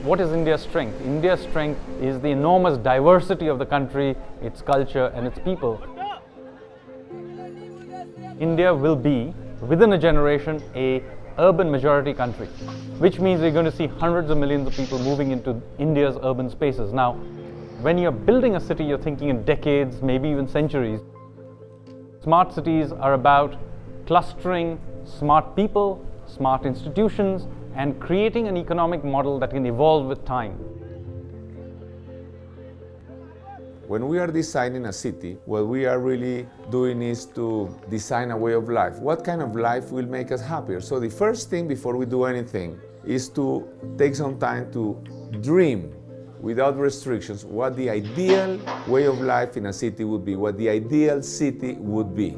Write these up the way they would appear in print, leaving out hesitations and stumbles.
What is India's strength? India's strength is the enormous diversity of the country, its culture and its people. India will be, within a generation, a urban majority country, which means we're going to see hundreds of millions of people moving into India's urban spaces. Now, when you're building a city, you're thinking in decades, maybe even centuries. Smart cities are about clustering smart people, smart institutions, and creating an economic model that can evolve with time. When we are designing a city, what we are really doing is to design a way of life. What kind of life will make us happier? So the first thing before we do anything is to take some time to dream without restrictions what the ideal way of life in a city would be, what the ideal city would be.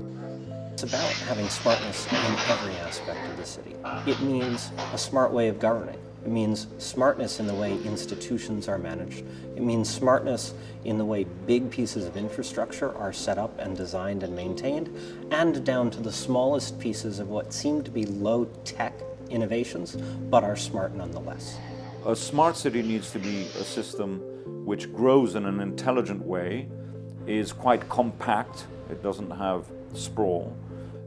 It's about having smartness in every aspect of the city. It means a smart way of governing. It means smartness in the way institutions are managed. It means smartness in the way big pieces of infrastructure are set up and designed and maintained, and down to the smallest pieces of what seem to be low-tech innovations, but are smart nonetheless. A smart city needs to be a system which grows in an intelligent way, is quite compact, it doesn't have sprawl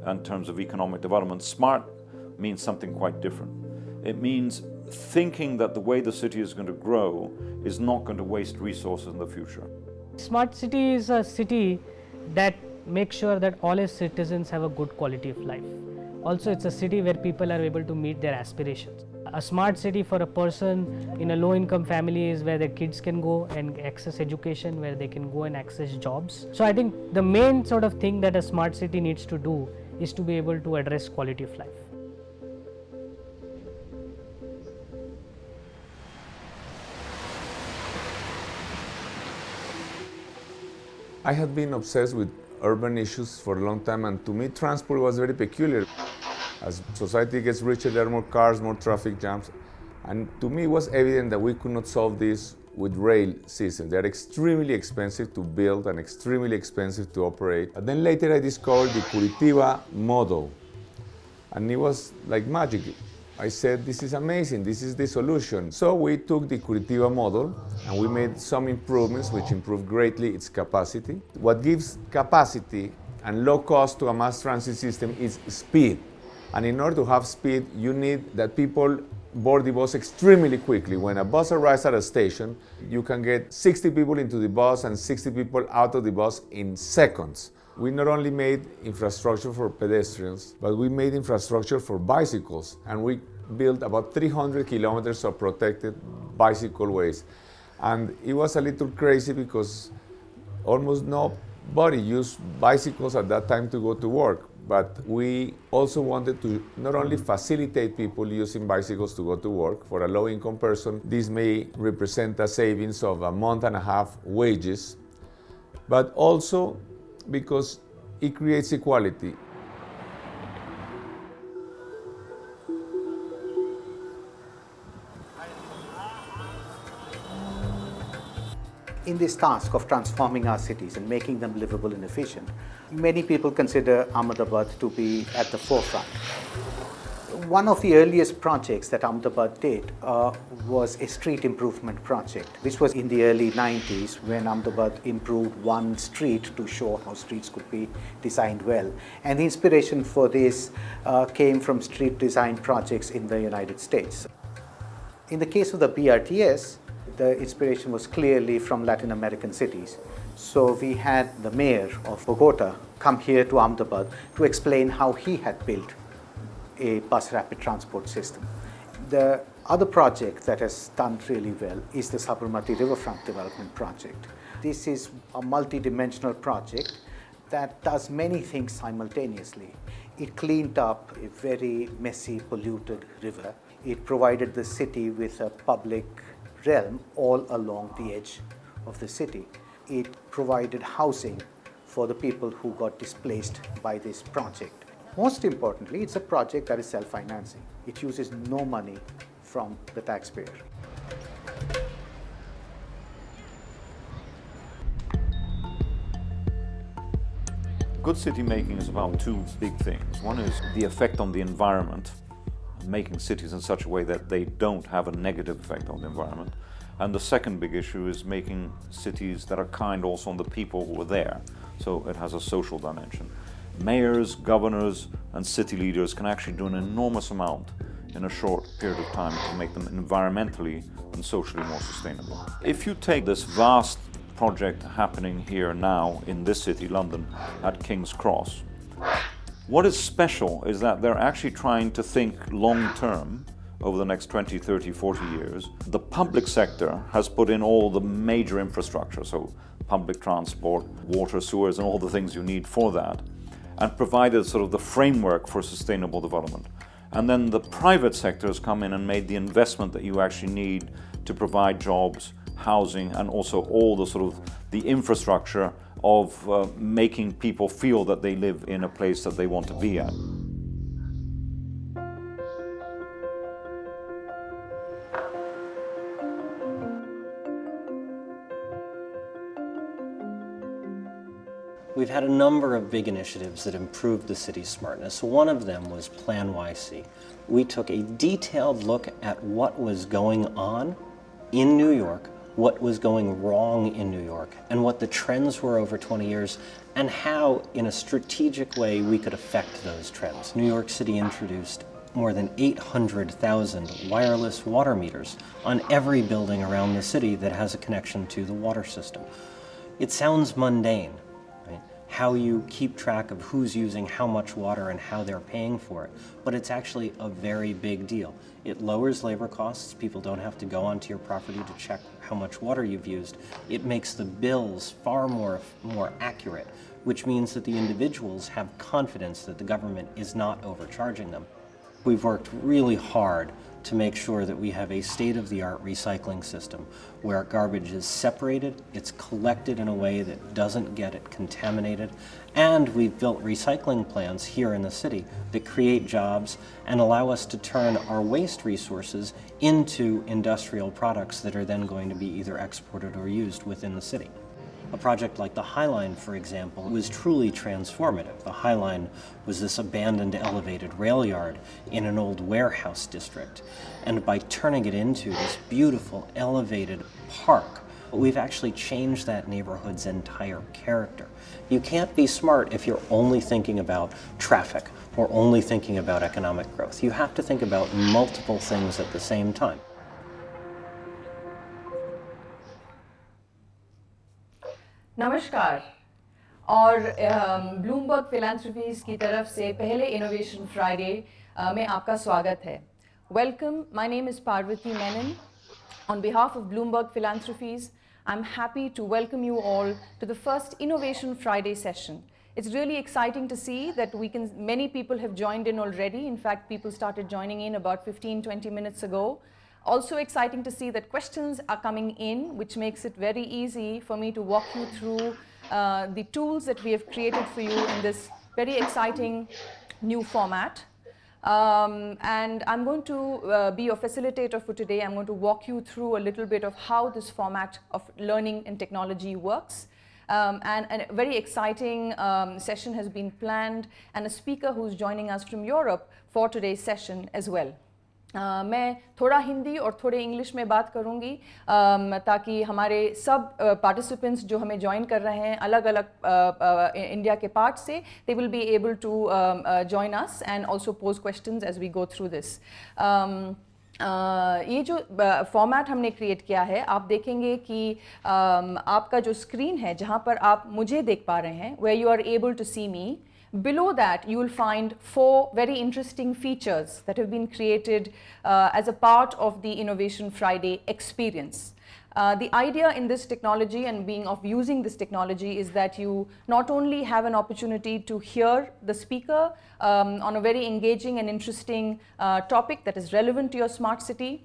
in terms of economic development. Smart means something quite different. It means thinking that the way the city is going to grow is not going to waste resources in the future. Smart city is a city that makes sure that all its citizens have a good quality of life. Also, it's a city where people are able to meet their aspirations. A smart city for a person in a low-income family is where their kids can go and access education, where they can go and access jobs. So I think the main sort of thing that a smart city needs to do is to be able to address quality of life. I had been obsessed with urban issues for a long time, and to me transport was very peculiar. As society gets richer, there are more cars, more traffic jams, and to me it was evident that we could not solve this with rail systems. They are extremely expensive to build and extremely expensive to operate. And then later I discovered the Curitiba model, and it was like magic. I said, this is amazing, this is the solution. So we took the Curitiba model and we made some improvements which improved greatly its capacity. What gives capacity and low cost to a mass transit system is speed. And in order to have speed, you need that people board the bus extremely quickly. When a bus arrives at a station, you can get 60 people into the bus and 60 people out of the bus in seconds. We not only made infrastructure for pedestrians, but we made infrastructure for bicycles, and we built about 300 kilometers of protected bicycle ways. And it was a little crazy because almost nobody used bicycles at that time to go to work. But we also wanted to not only facilitate people using bicycles to go to work. For a low-income person, this may represent a savings of a month and a half wages, but also because it creates equality. In this task of transforming our cities and making them livable and efficient, many people consider Ahmedabad to be at the forefront. One of the earliest projects that Ahmedabad did was a street improvement project. This was in the early 90s when Ahmedabad improved one street to show how streets could be designed well. And the inspiration for this came from street design projects in the United States. In the case of the BRTS, the inspiration was clearly from Latin American cities. So we had the mayor of Bogota come here to Ahmedabad to explain how he had built a bus rapid transport system. The other project that has done really well is the Sabarmati Riverfront Development Project. This is a multi-dimensional project that does many things simultaneously. It cleaned up a very messy, polluted river. It provided the city with a public realm all along the edge of the city. It provided housing for the people who got displaced by this project. Most importantly, it's a project that is self-financing. It uses no money from the taxpayer. Good city making is about two big things. One is the effect on the environment. making cities in such a way that they don't have a negative effect on the environment. And the second big issue is making cities that are kind also on the people who are there. So it has a social dimension. Mayors, governors, and city leaders can actually do an enormous amount in a short period of time to make them environmentally and socially more sustainable. If you take this vast project happening here now in this city, London, at King's Cross, what is special is that they're actually trying to think long term over the next 20, 30, 40 years. The public sector has put in all the major infrastructure, so public transport, water, sewers, and all the things you need for that, and provided sort of the framework for sustainable development. And then the private sector has come in and made the investment that you actually need to provide jobs, housing, and also all the sort of the infrastructure of making people feel that they live in a place that they want to be at. We've had a number of big initiatives that improved the city's smartness. One of them was Plan YC. We took a detailed look at what was going on in New York, what was going wrong in New York, and what the trends were over 20 years, and how, in a strategic way, we could affect those trends. New York City introduced more than 800,000 wireless water meters on every building around the city that has a connection to the water system. It sounds mundane, right? How you keep track of who's using how much water and how they're paying for it, but it's actually a very big deal. It lowers labor costs. People don't have to go onto your property to check how much water you've used. It makes the bills far more accurate, which means that the individuals have confidence that the government is not overcharging them. We've worked really hard to make sure that we have a state-of-the-art recycling system where garbage is separated, it's collected in a way that doesn't get it contaminated, and we've built recycling plants here in the city that create jobs and allow us to turn our waste resources into industrial products that are then going to be either exported or used within the city. A project like the High Line, for example, was truly transformative. The High Line was this abandoned elevated rail yard in an old warehouse district. And by turning it into this beautiful elevated park, we've actually changed that neighborhood's entire character. You can't be smart if you're only thinking about traffic or only thinking about economic growth. You have to think about multiple things at the same time. नमस्कार और Bloomberg फिलैंथ्रोपीज की तरफ से पहले innovation Friday में आपका स्वागत है. Welcome, my name is Parvati Menon. On behalf of Bloomberg Philanthropies, I'm happy to welcome you all to the first Innovation Friday session. It's really exciting to see that many people have joined in already. In fact, people started joining in about 15-20 minutes ago. Also exciting to see that questions are coming in, which makes it very easy for me to walk you through the tools that we have created for you in this very exciting new format. And I'm going to be your facilitator for today. I'm going to walk you through a little bit of how this format of learning and technology works. And a very exciting session has been planned, and a speaker who's joining us from Europe for today's session as well. मैं थोड़ा हिंदी और थोड़े English में बात करूंगी ताकि हमारे सब पार्टिसिपेंट्स जो हमें ज्वाइन कर रहे हैं अलग अलग इंडिया के पार्ट से they will be able to join us and also pose questions as we go through this. ये जो फॉर्मेट हमने क्रिएट किया है, आप देखेंगे कि आपका जो स्क्रीन है जहाँ पर आप मुझे देख पा रहे हैं, where you are able to see me. Below that, you will find 4 very interesting features that have been created as a part of the Innovation Friday experience. The idea in this technology and using this technology is that you not only have an opportunity to hear the speaker on a very engaging and interesting topic that is relevant to your smart city,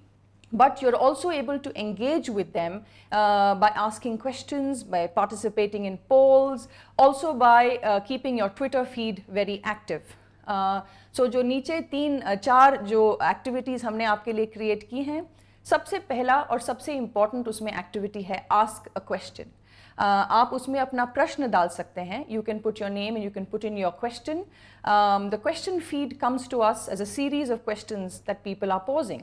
but you're also able to engage with them by asking questions, by participating in polls, also by keeping your Twitter feed very active. So जो नीचे 3-4 जो activities हमने आपके लिए create की हैं, सबसे पहला और सबसे इम्पॉर्टेंट उसमें एक्टिविटी है आस्क अ क्वेश्चन. आप उसमें अपना प्रश्न डाल सकते हैं. You can put your name and you can put in your question. The question feed comes to us as a series of questions that people are posing.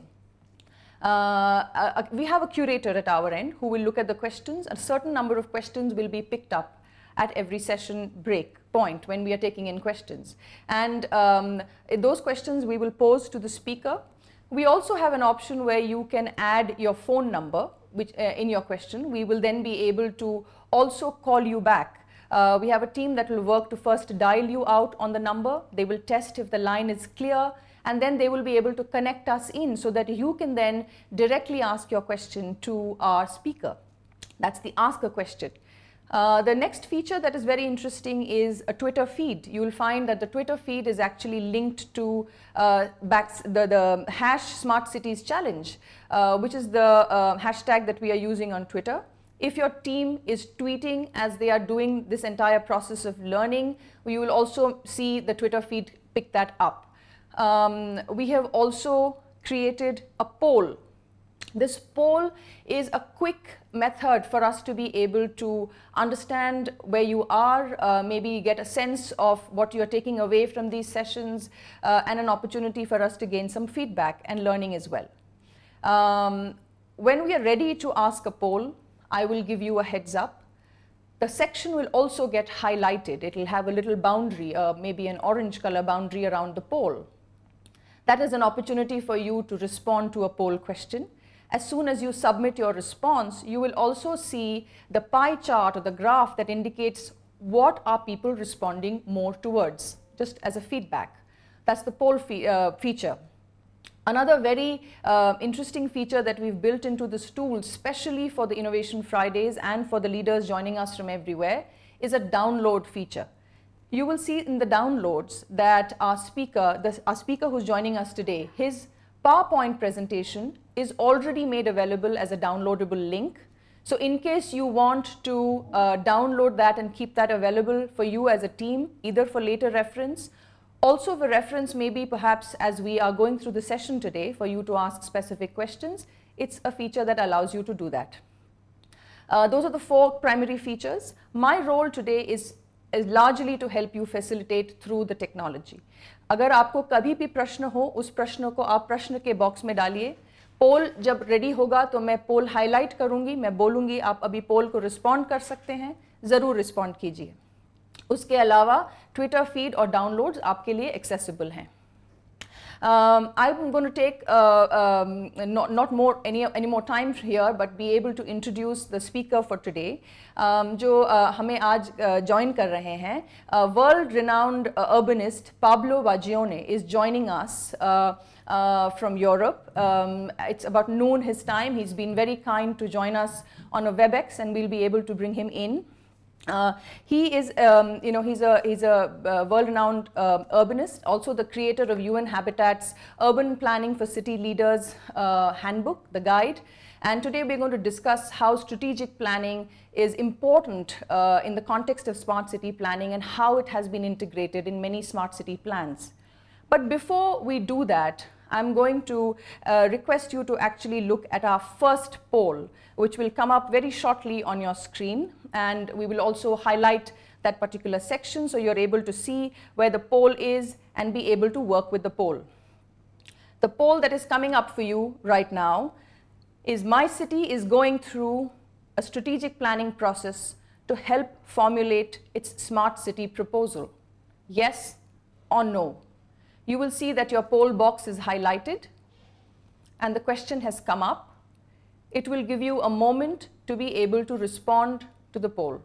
We have a curator at our end who will look at the questions. A certain number of questions will be picked up at every session break point when we are taking in questions. And those questions we will pose to the speaker. We also have an option where you can add your phone number in your question. We will then be able to also call you back. We have a team that will work to first dial you out on the number. They will test if the line is clear, and then they will be able to connect us in so that you can then directly ask your question to our speaker. That's the ask a question. The next feature that is very interesting is a Twitter feed. You will find that the Twitter feed is actually linked to the hash Smart Cities Challenge, which is the hashtag that we are using on Twitter. If your team is tweeting as they are doing this entire process of learning, you will also see the Twitter feed pick that up. We have also created a poll. This poll is a quick method for us to be able to understand where you are, maybe get a sense of what you are taking away from these sessions, and an opportunity for us to gain some feedback and learning as well. When we are ready to ask a poll, I will give you a heads up. The section will also get highlighted. It will have a little boundary, maybe an orange color boundary around the poll. That is an opportunity for you to respond to a poll question. As soon as you submit your response, you will also see the pie chart or the graph that indicates what are people responding more towards, just as a feedback. That's the poll feature. Another very interesting feature that we've built into this tool, especially for the Innovation Fridays and for the leaders joining us from everywhere, is a download feature. You will see in the downloads that our speaker who's joining us today, his PowerPoint presentation is already made available as a downloadable link. So in case you want to download that and keep that available for you as a team, either for later reference, also for reference maybe perhaps as we are going through the session today for you to ask specific questions, it's a feature that allows you to do that. Those are the 4 primary features. My role today is largely to help you facilitate through the technology. अगर आपको कभी भी प्रश्न हो, उस प्रश्न को आप प्रश्न के बॉक्स में डालिए. पोल जब रेडी होगा तो मैं पोल हाईलाइट करूंगी, मैं बोलूंगी आप अभी पोल को रिस्पॉन्ड कर सकते हैं, ज़रूर रिस्पॉन्ड कीजिए. उसके अलावा ट्विटर फीड और डाउनलोड्स आपके लिए एक्सेसिबल हैं. I'm going to take not more any more time here, but be able to introduce the speaker for today. जो हमें आज join कर रहे हैं, world-renowned urbanist Pablo Vaggione is joining us from Europe. It's about noon his time. He's been very kind to join us on a WebEx, and we'll be able to bring him in. He is, he's a world-renowned urbanist, also the creator of UN Habitat's Urban Planning for City Leaders handbook, the guide. And today we're going to discuss how strategic planning is important in the context of smart city planning and how it has been integrated in many smart city plans. But before we do that, I'm going to request you to actually look at our first poll, which will come up very shortly on your screen. And we will also highlight that particular section so you're able to see where the poll is and be able to work with the poll. The poll that is coming up for you right now is: my city is going through a strategic planning process to help formulate its smart city proposal. Yes or no? You will see that your poll box is highlighted and the question has come up. It will give you a moment to be able to respond to the poll.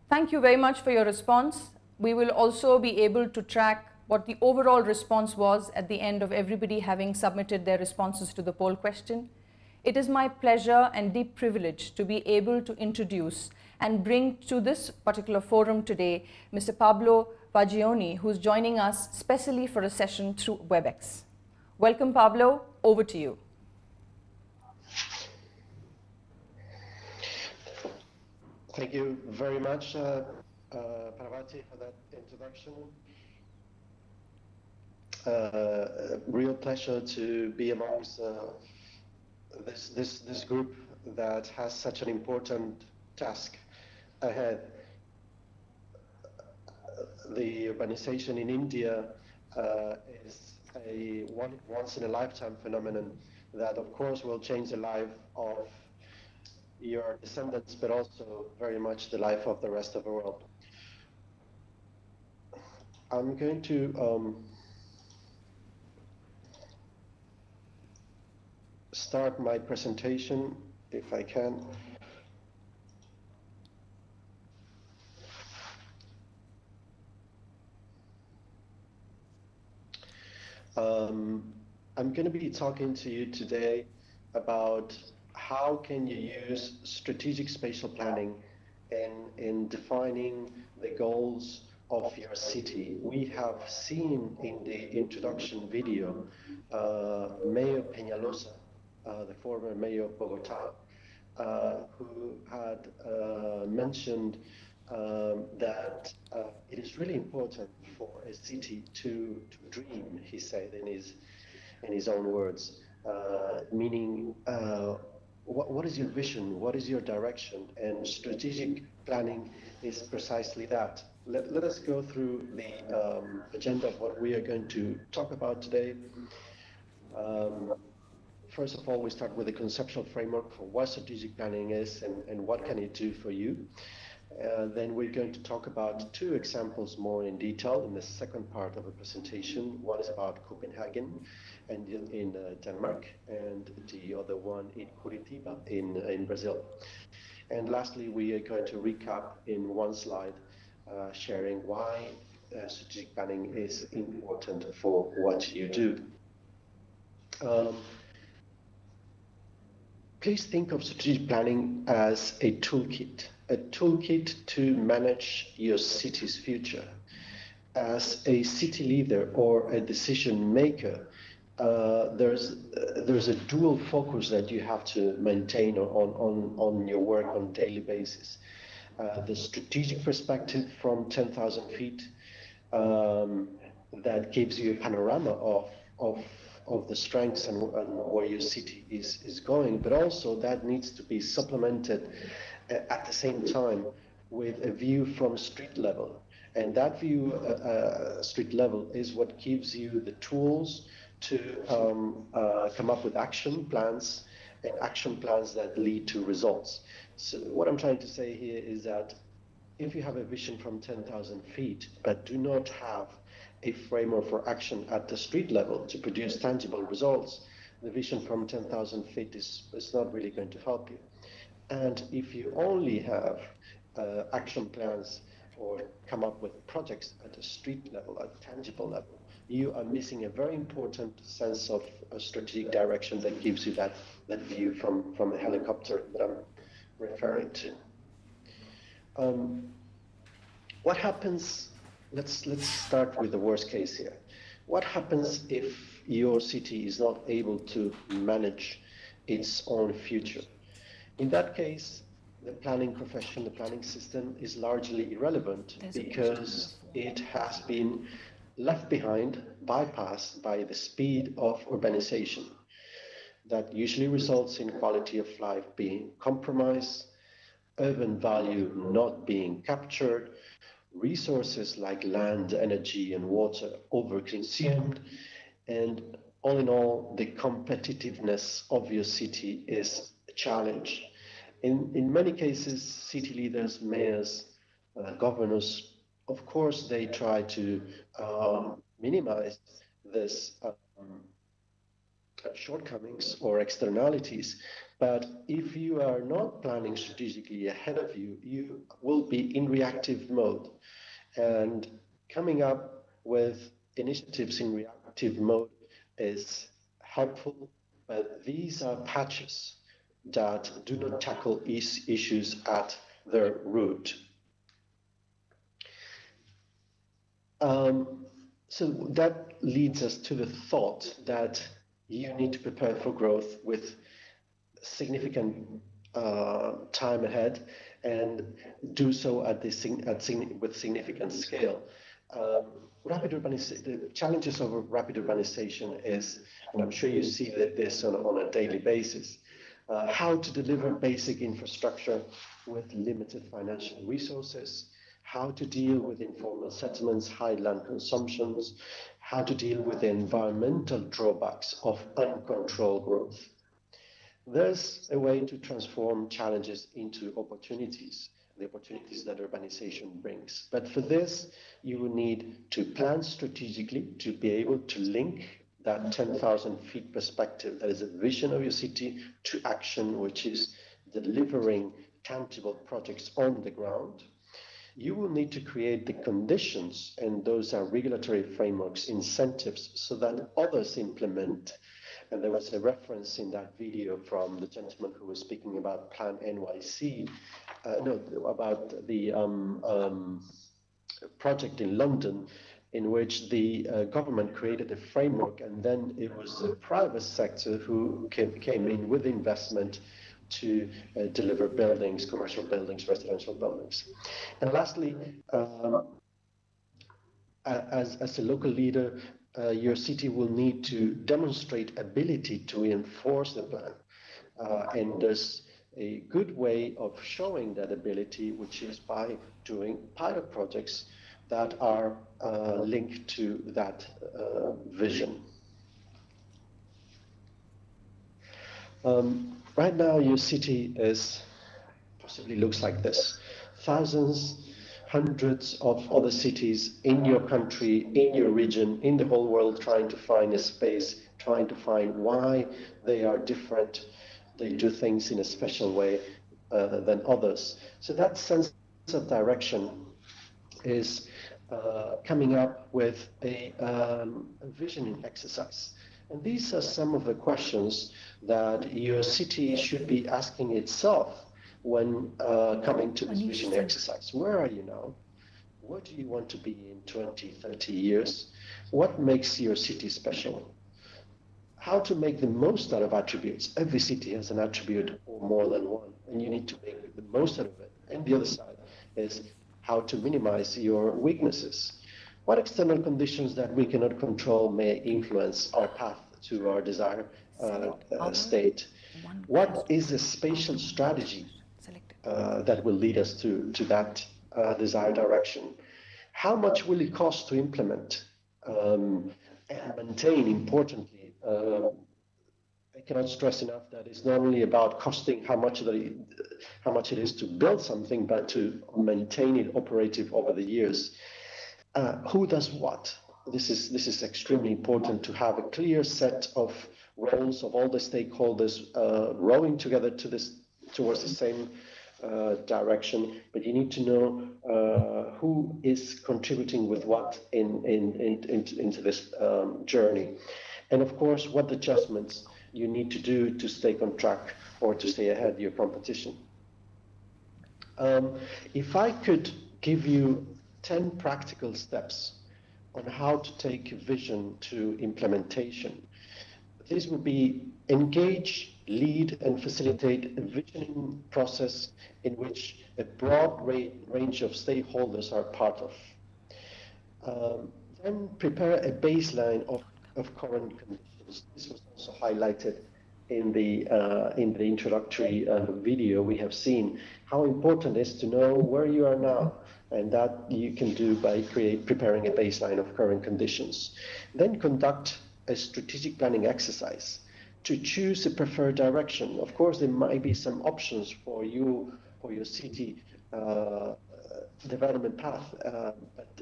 Thank you very much for your response. We will also be able to track what the overall response was at the end of everybody having submitted their responses to the poll question. It is my pleasure and deep privilege to be able to introduce and bring to this particular forum today Mr. Pablo Vaggione, who's joining us specially for a session through WebEx. Welcome, Pablo. Over to you. Thank you very much, Parvati, for that introduction. Real pleasure to be amongst this group that has such an important task ahead. The urbanization in India is a once-in-a-lifetime phenomenon that, of course, will change the life of your descendants, but also very much the life of the rest of the world. I'm going to start my presentation, if I can. I'm going to be talking to you today about how can you use strategic spatial planning in defining the goals of your city. We have seen in the introduction video Mayor Peñalosa, the former mayor of Bogota, who had mentioned that it is really important for a city to dream, he said in his own words, meaning what is your vision, what is your direction, and strategic planning is precisely that. Let us go through the agenda of what we are going to talk about today. First of all, we start with a conceptual framework for what strategic planning is and what can it do for you. Then we're going to talk about two examples more in detail in the second part of the presentation. One is about Copenhagen and in Denmark, and the other one in Curitiba in Brazil. And lastly, we are going to recap in one slide, sharing why strategic planning is important for what you do. Please think of strategic planning as a toolkit to manage your city's future. As a city leader or a decision maker, there's a dual focus that you have to maintain on your work on a daily basis. The strategic perspective from 10,000 feet that gives you a panorama of the strengths and where your city is going, but also that needs to be supplemented at the same time with a view from street level. And that view, street level, is what gives you the tools to come up with action plans, and action plans that lead to results. So what I'm trying to say here is that if you have a vision from 10,000 feet, but do not have a framework for action at the street level to produce tangible results, the vision from 10,000 feet is not really going to help you. And if you only have action plans or come up with projects at a street level, at a tangible level, you are missing a very important sense of a strategic direction that gives you that view from a helicopter that I'm referring to. What happens? Let's start with the worst case here. What happens if your city is not able to manage its own future? In that case, the planning profession, the planning system is largely irrelevant because it has been left behind, bypassed by the speed of urbanization. That usually results in quality of life being compromised, urban value not being captured, resources like land, energy, and water overconsumed, and all in all, the competitiveness of your city is a challenge. In many cases, city leaders, mayors, governors, of course, they try to minimize this shortcomings or externalities. But if you are not planning strategically ahead of you, you will be in reactive mode. And coming up with initiatives in reactive mode is helpful, but these are patches that do not tackle issues at their route. So that leads us to the thought that you need to prepare for growth with significant time ahead and do so at with significant scale. The challenges of rapid urbanization is, and I'm sure you see this on a daily basis, how to deliver basic infrastructure with limited financial resources, how to deal with informal settlements, high land consumptions, how to deal with the environmental drawbacks of uncontrolled growth. There's a way to transform challenges into opportunities, the opportunities that urbanization brings. But for this, you will need to plan strategically to be able to link that 10,000 feet perspective, that is a vision of your city, to action, which is delivering tangible projects on the ground. You will need to create the conditions, and those are regulatory frameworks, incentives, so that others implement. And there was a reference in that video from the gentleman who was speaking about Plan NYC, about the project in London, in which the government created a framework, and then it was the private sector who came in with investment to deliver buildings, commercial buildings, residential buildings. And lastly, as a local leader, your city will need to demonstrate ability to enforce the plan. And there's a good way of showing that ability, which is by doing pilot projects that are linked to that vision. Right now, your city possibly looks like this. Thousands, hundreds of other cities in your country, in your region, in the whole world, trying to find a space, trying to find why they are different. They do things in a special way than others. So that sense of direction is coming up with a visioning exercise. And these are some of the questions that your city should be asking itself when coming to this vision exercise. Where are you now? What do you want to be in 20, 30 years? What makes your city special? How to make the most out of attributes. Every city has an attribute or more than one, and you need to make the most out of it. And the other side is how to minimize your weaknesses. What external conditions that we cannot control may influence our path to our desired state? What is the spatial strategy that will lead us to that desired direction? How much will it cost to implement and maintain, importantly? I cannot stress enough that it's not only about costing how much it is to build something, but to maintain it operative over the years. Who does what? This is extremely important to have a clear set of roles of all the stakeholders rowing together towards the same direction. But you need to know who is contributing with what into this journey, and of course, what adjustments you need to do to stay on track or to stay ahead of your competition. If I could give you 10 practical steps on how to take vision to implementation, this would be engage, lead, and facilitate a visioning process in which a broad range of stakeholders are part of. Then prepare a baseline of current conditions. This was also highlighted in the introductory video. We have seen how important it is to know where you are now, and that you can do by preparing a baseline of current conditions. Then conduct a strategic planning exercise to choose a preferred direction. Of course, there might be some options for you, for your city development path, but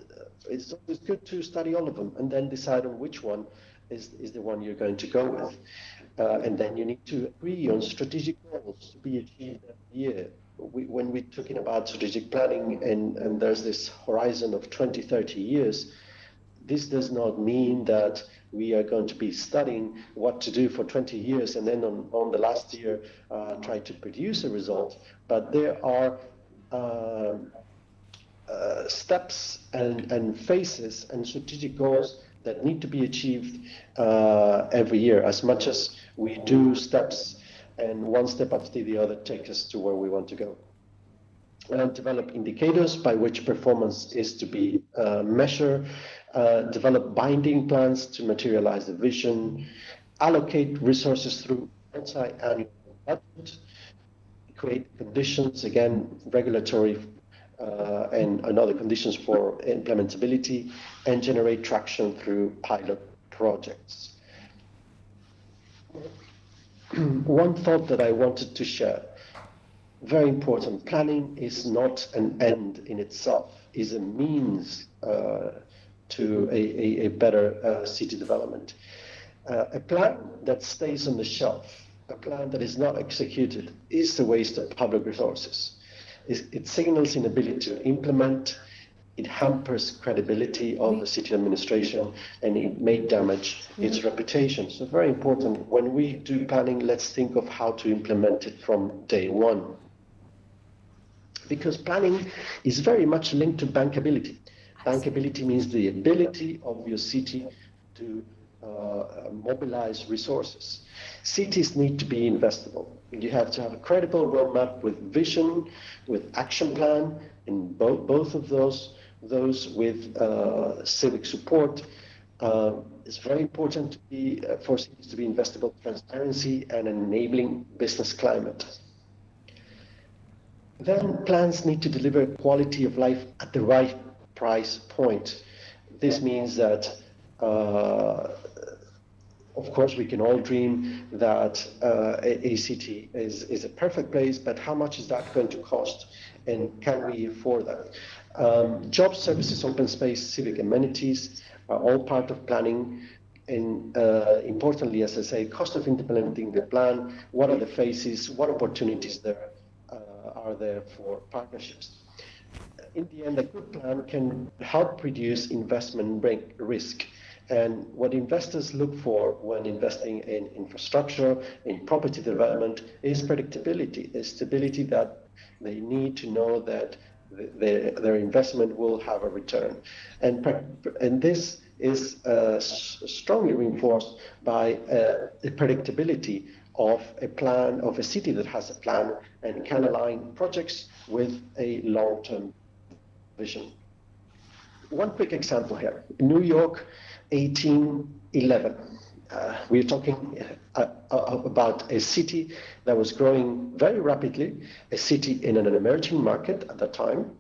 it's always good to study all of them and then decide on which one is the one you're going to go with. And then you need to agree on strategic goals to be achieved every year. When we're talking about strategic planning and there's this horizon of 20, 30 years, this does not mean that we are going to be studying what to do for 20 years and then on the last year try to produce a result. But there are steps and phases and strategic goals that need to be achieved every year, as much as we do steps and one step after the other take us to where we want to go. And develop indicators by which performance is to be measured, develop binding plans to materialize the vision, allocate resources through multi-annual budget, create conditions, again, regulatory and other conditions for implementability, and generate traction through pilot projects. One thought that I wanted to share, very important, planning is not an end in itself, is a means to a better city development. A plan that stays on the shelf, a plan that is not executed, is a waste of public resources. It signals inability to implement, it hampers credibility of the city administration, and it may damage its reputation. So very important, when we do planning, let's think of how to implement it from day one. Because planning is very much linked to bankability. Bankability means the ability of your city to mobilize resources. Cities need to be investable. You have to have a credible roadmap with vision, with action plan, and both of those with civic support. It's very important to be, for cities to be investable, transparency, and enabling business climate. Then plans need to deliver quality of life at the right price point. This means that of course, we can all dream that a city is a perfect place, but how much is that going to cost, and can we afford that? Jobs, services, open space, civic amenities are all part of planning, and importantly, as I say, cost of implementing the plan, what are the phases, what opportunities there are there for partnerships. In the end, a good plan can help reduce investment risk. And what investors look for when investing in infrastructure, in property development, is predictability, the stability that they need to know that their investment will have a return. And this is strongly reinforced by the predictability of a plan, of a city that has a plan and can align projects with a long-term vision. One quick example here. New York, 1811. We're talking about a city that was growing very rapidly, a city in an emerging market at that time,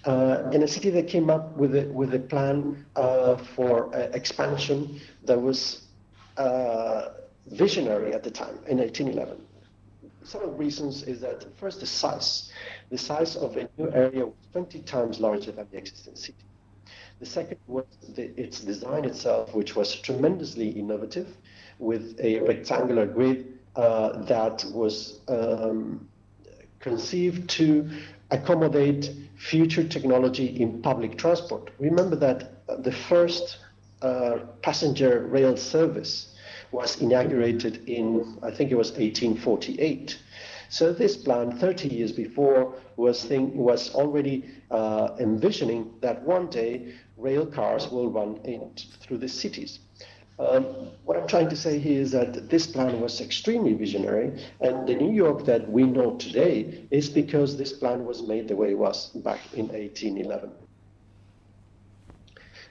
and a city that came up with a plan for expansion that was visionary at the time in 1811. Some of the reasons is that first the size of a new area was 20 times larger than the existing city. The second was its design itself, which was tremendously innovative, with a rectangular grid that was conceived to accommodate future technology in public transport. Remember that the first passenger rail service was inaugurated in, I think it was 1848. So this plan, 30 years before, was already envisioning that one day rail cars will run through the cities. What I'm trying to say here is that this plan was extremely visionary, and the New York that we know today is because this plan was made the way it was back in 1811.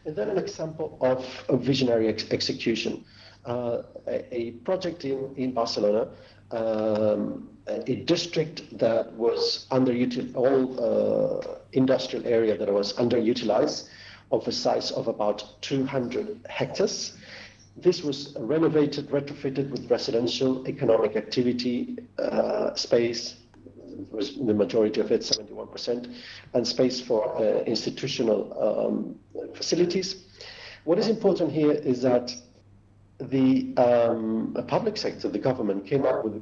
And then an example of a visionary execution. A project in Barcelona, a district that was underutilized, industrial area that was underutilized, of a size of about 200 hectares. This was renovated, retrofitted with residential, economic activity, space, was the majority of it, 71%, and space for institutional facilities. What is important here is that the public sector, the government, came up with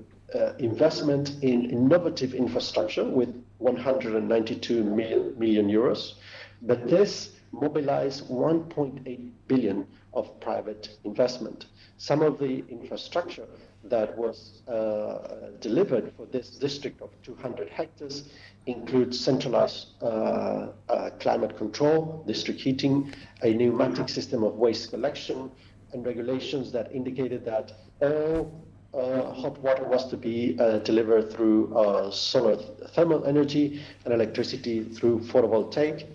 investment in innovative infrastructure with 192 million euros, but this mobilized 1.8 billion of private investment. Some of the infrastructure that was delivered for this district of 200 hectares includes centralized climate control, district heating, a pneumatic system of waste collection, and regulations that indicated that all hot water was to be delivered through solar thermal energy and electricity through photovoltaic,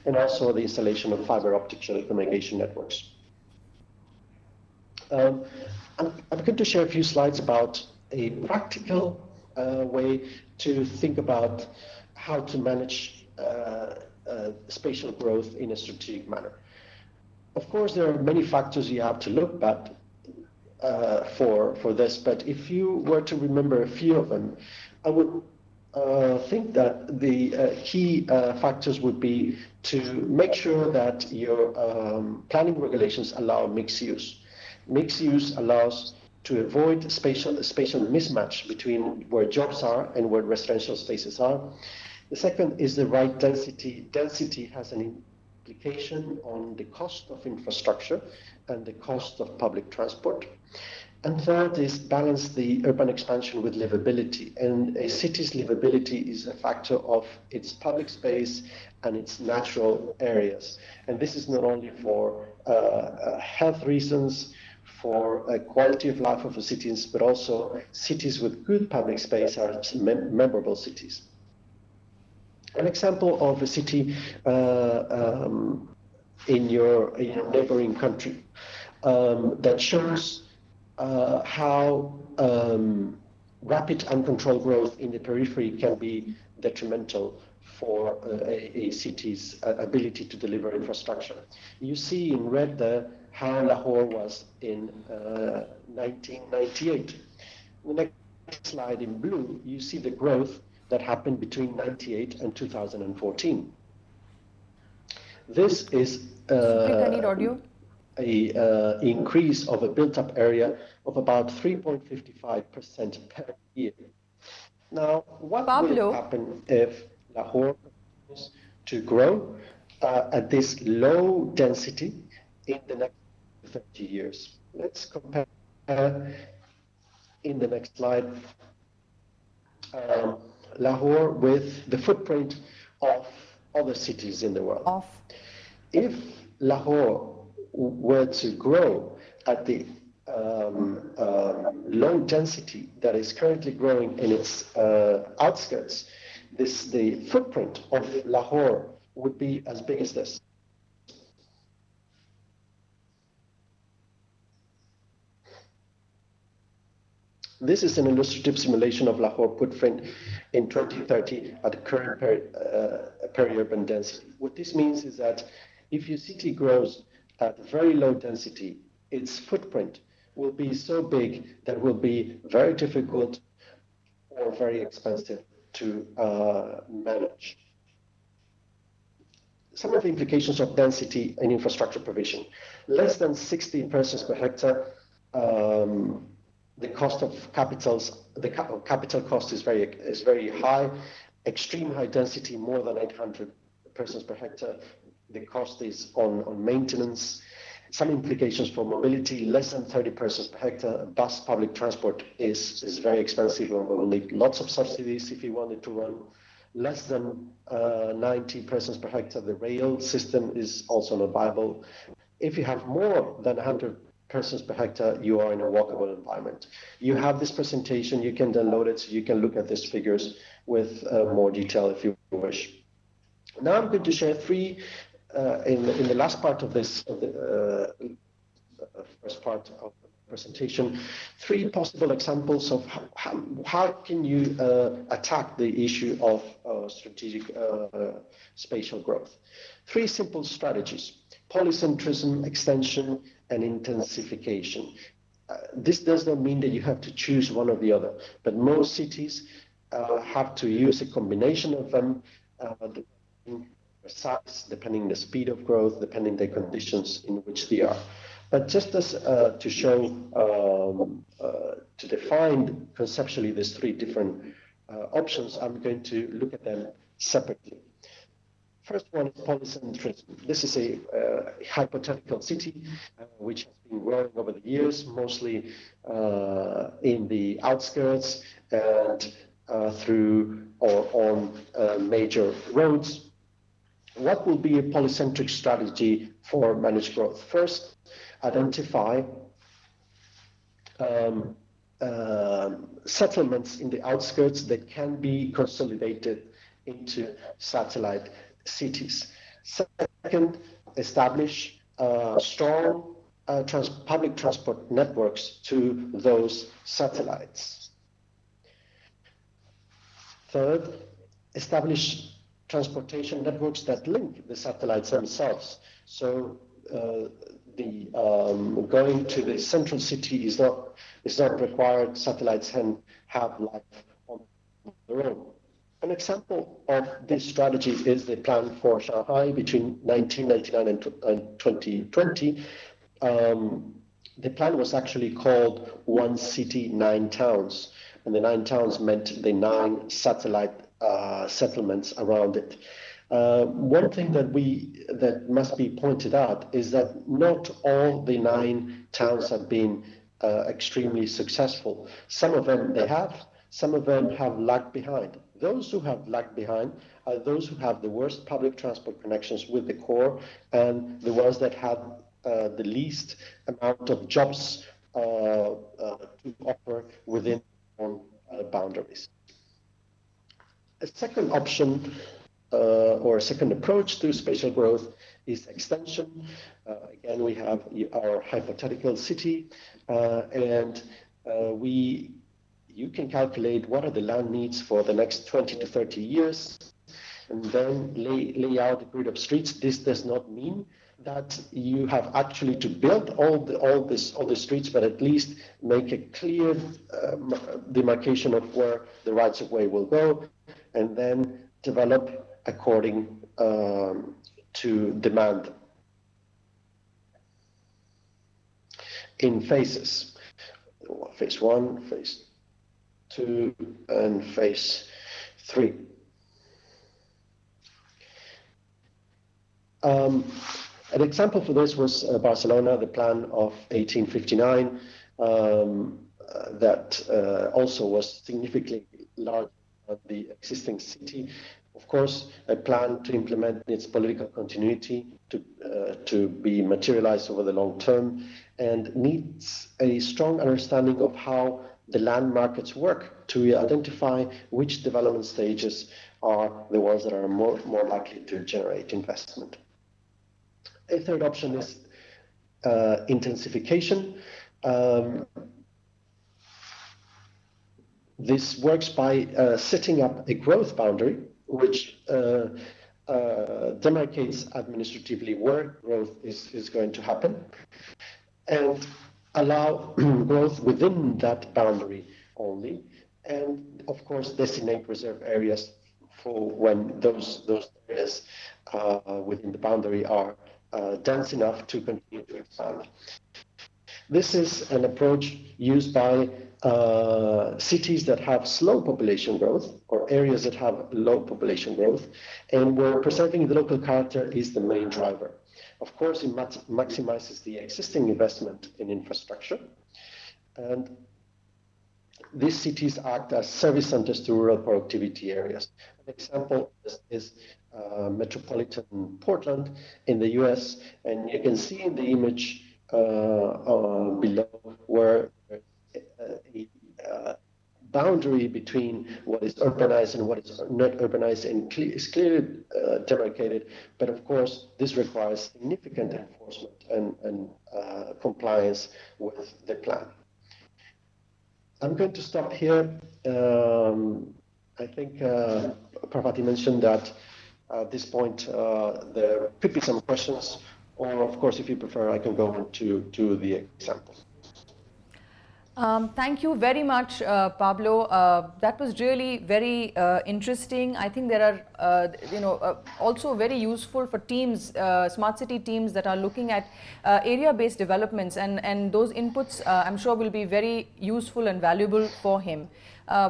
and also the installation of fiber optic telecommunication networks. I'm going to share a few slides about a practical way to think about how to manage spatial growth in a strategic manner. Of course, there are many factors you have to look at for this, but if you were to remember a few of them, I would think that the key factors would be to make sure that your planning regulations allow mixed use. Mixed use allows to avoid spatial mismatch between where jobs are and where residential spaces are. The second is the right density. Density has an implication on the cost of infrastructure and the cost of public transport. And third is balance the urban expansion with livability. And a city's livability is a factor of its public space and its natural areas. And this is not only for health reasons, for quality of life of the cities, but also cities with good public space are memorable cities. An example of a city in your neighboring country that shows how rapid uncontrolled growth in the periphery can be detrimental for a city's ability to deliver infrastructure. You see in red there how Lahore was in 1998. The next slide in blue, you see the growth that happened between 98 and 2014. This is a increase of a built-up area of about 3.55% per year. Now, what will happen if Lahore continues to grow at this low density in the next 30 years? Let's compare in the next slide Lahore with the footprint of other cities in the world. If Lahore were to grow at the low density that is currently growing in its outskirts, the footprint of Lahore would be as big as this. This is an illustrative simulation of Lahore footprint in 2030 at the current peri-urban density. What this means is that if your city grows at very low density, its footprint will be so big that it will be very difficult or very expensive to manage. Some of the implications of density and infrastructure provision. Less than 60 persons per hectare, the cost of capital cost is very high. Extreme high density, more than 800 persons per hectare. The cost is on maintenance. Some implications for mobility, less than 30 persons per hectare. Bus public transport is very expensive and will need lots of subsidies if you wanted to run. Less than 90 persons per hectare, the rail system is also not viable. If you have more than 100 persons per hectare, you are in a walkable environment. You have this presentation, you can download it, so you can look at these figures with more detail if you wish. Now I'm going to share three, in the last part of this, first part of the presentation, three possible examples of how can you attack the issue of strategic spatial growth. Three simple strategies: polycentrism, extension, and intensification. This does not mean that you have to choose one or the other, but most cities have to use a combination of them, depending their size, depending the speed of growth, depending the conditions in which they are. But just as to show, to define conceptually these three different options, I'm going to look at them separately. First one is polycentrism. This is a hypothetical city which has been growing over the years, mostly in the outskirts and through or on major roads. What will be a polycentric strategy for managed growth? First, identify settlements in the outskirts that can be consolidated into satellite cities. Second, establish strong public transport networks to those satellites. Third, establish transportation networks that link the satellites themselves. So going to the central city is not required. Satellites can have life on their own. An example of this strategy is the plan for Shanghai between 1999 and 2020. The plan was actually called One City, 9 Towns, and the 9 towns meant the 9 satellite settlements around it. One thing that must be pointed out is that not all the 9 towns have been extremely successful. Some of them they have, some of them have lagged behind. Those who have lagged behind are those who have the worst public transport connections with the core and the ones that have the least amount of jobs to offer within boundaries. A second option or a second approach to spatial growth is extension. Again, we have our hypothetical city, and you can calculate what are the land needs for the next 20 to 30 years, and then lay out a grid of streets. This does not mean that you have actually to build all the streets, but at least make a clear demarcation of where the rights of way will go, and then develop according to demand in phases. Phase 1, phase 2, and phase 3. An example for this was Barcelona, the plan of 1859, that also was significantly larger than the existing city. Of course, a plan to implement its political continuity to be materialized over the long term, and needs a strong understanding of how the land markets work to identify which development stages are the ones that are more likely to generate investment. A third option is intensification. This works by setting up a growth boundary which demarcates administratively where growth is going to happen, and allow growth within that boundary only, and of course designate reserve areas for when those areas within the boundary are dense enough to continue to expand. This is an approach used by cities that have slow population growth or areas that have low population growth, and where preserving the local character is the main driver. Of course, it maximizes the existing investment in infrastructure, and these cities act as service centers to rural productivity areas. An example is metropolitan Portland in the US, and you can see in the image below where a boundary between what is urbanized and what is not urbanized and is clearly demarcated. But of course, this requires significant enforcement and compliance with the plan. I'm going to stop here. I think Parvati mentioned that at this point there could be some questions, or of course, if you prefer, I can go to the example. Thank you very much, Pablo. That was really very interesting. I think there are, also very useful for teams, smart city teams that are looking at area-based developments, and those inputs I'm sure will be very useful and valuable for him.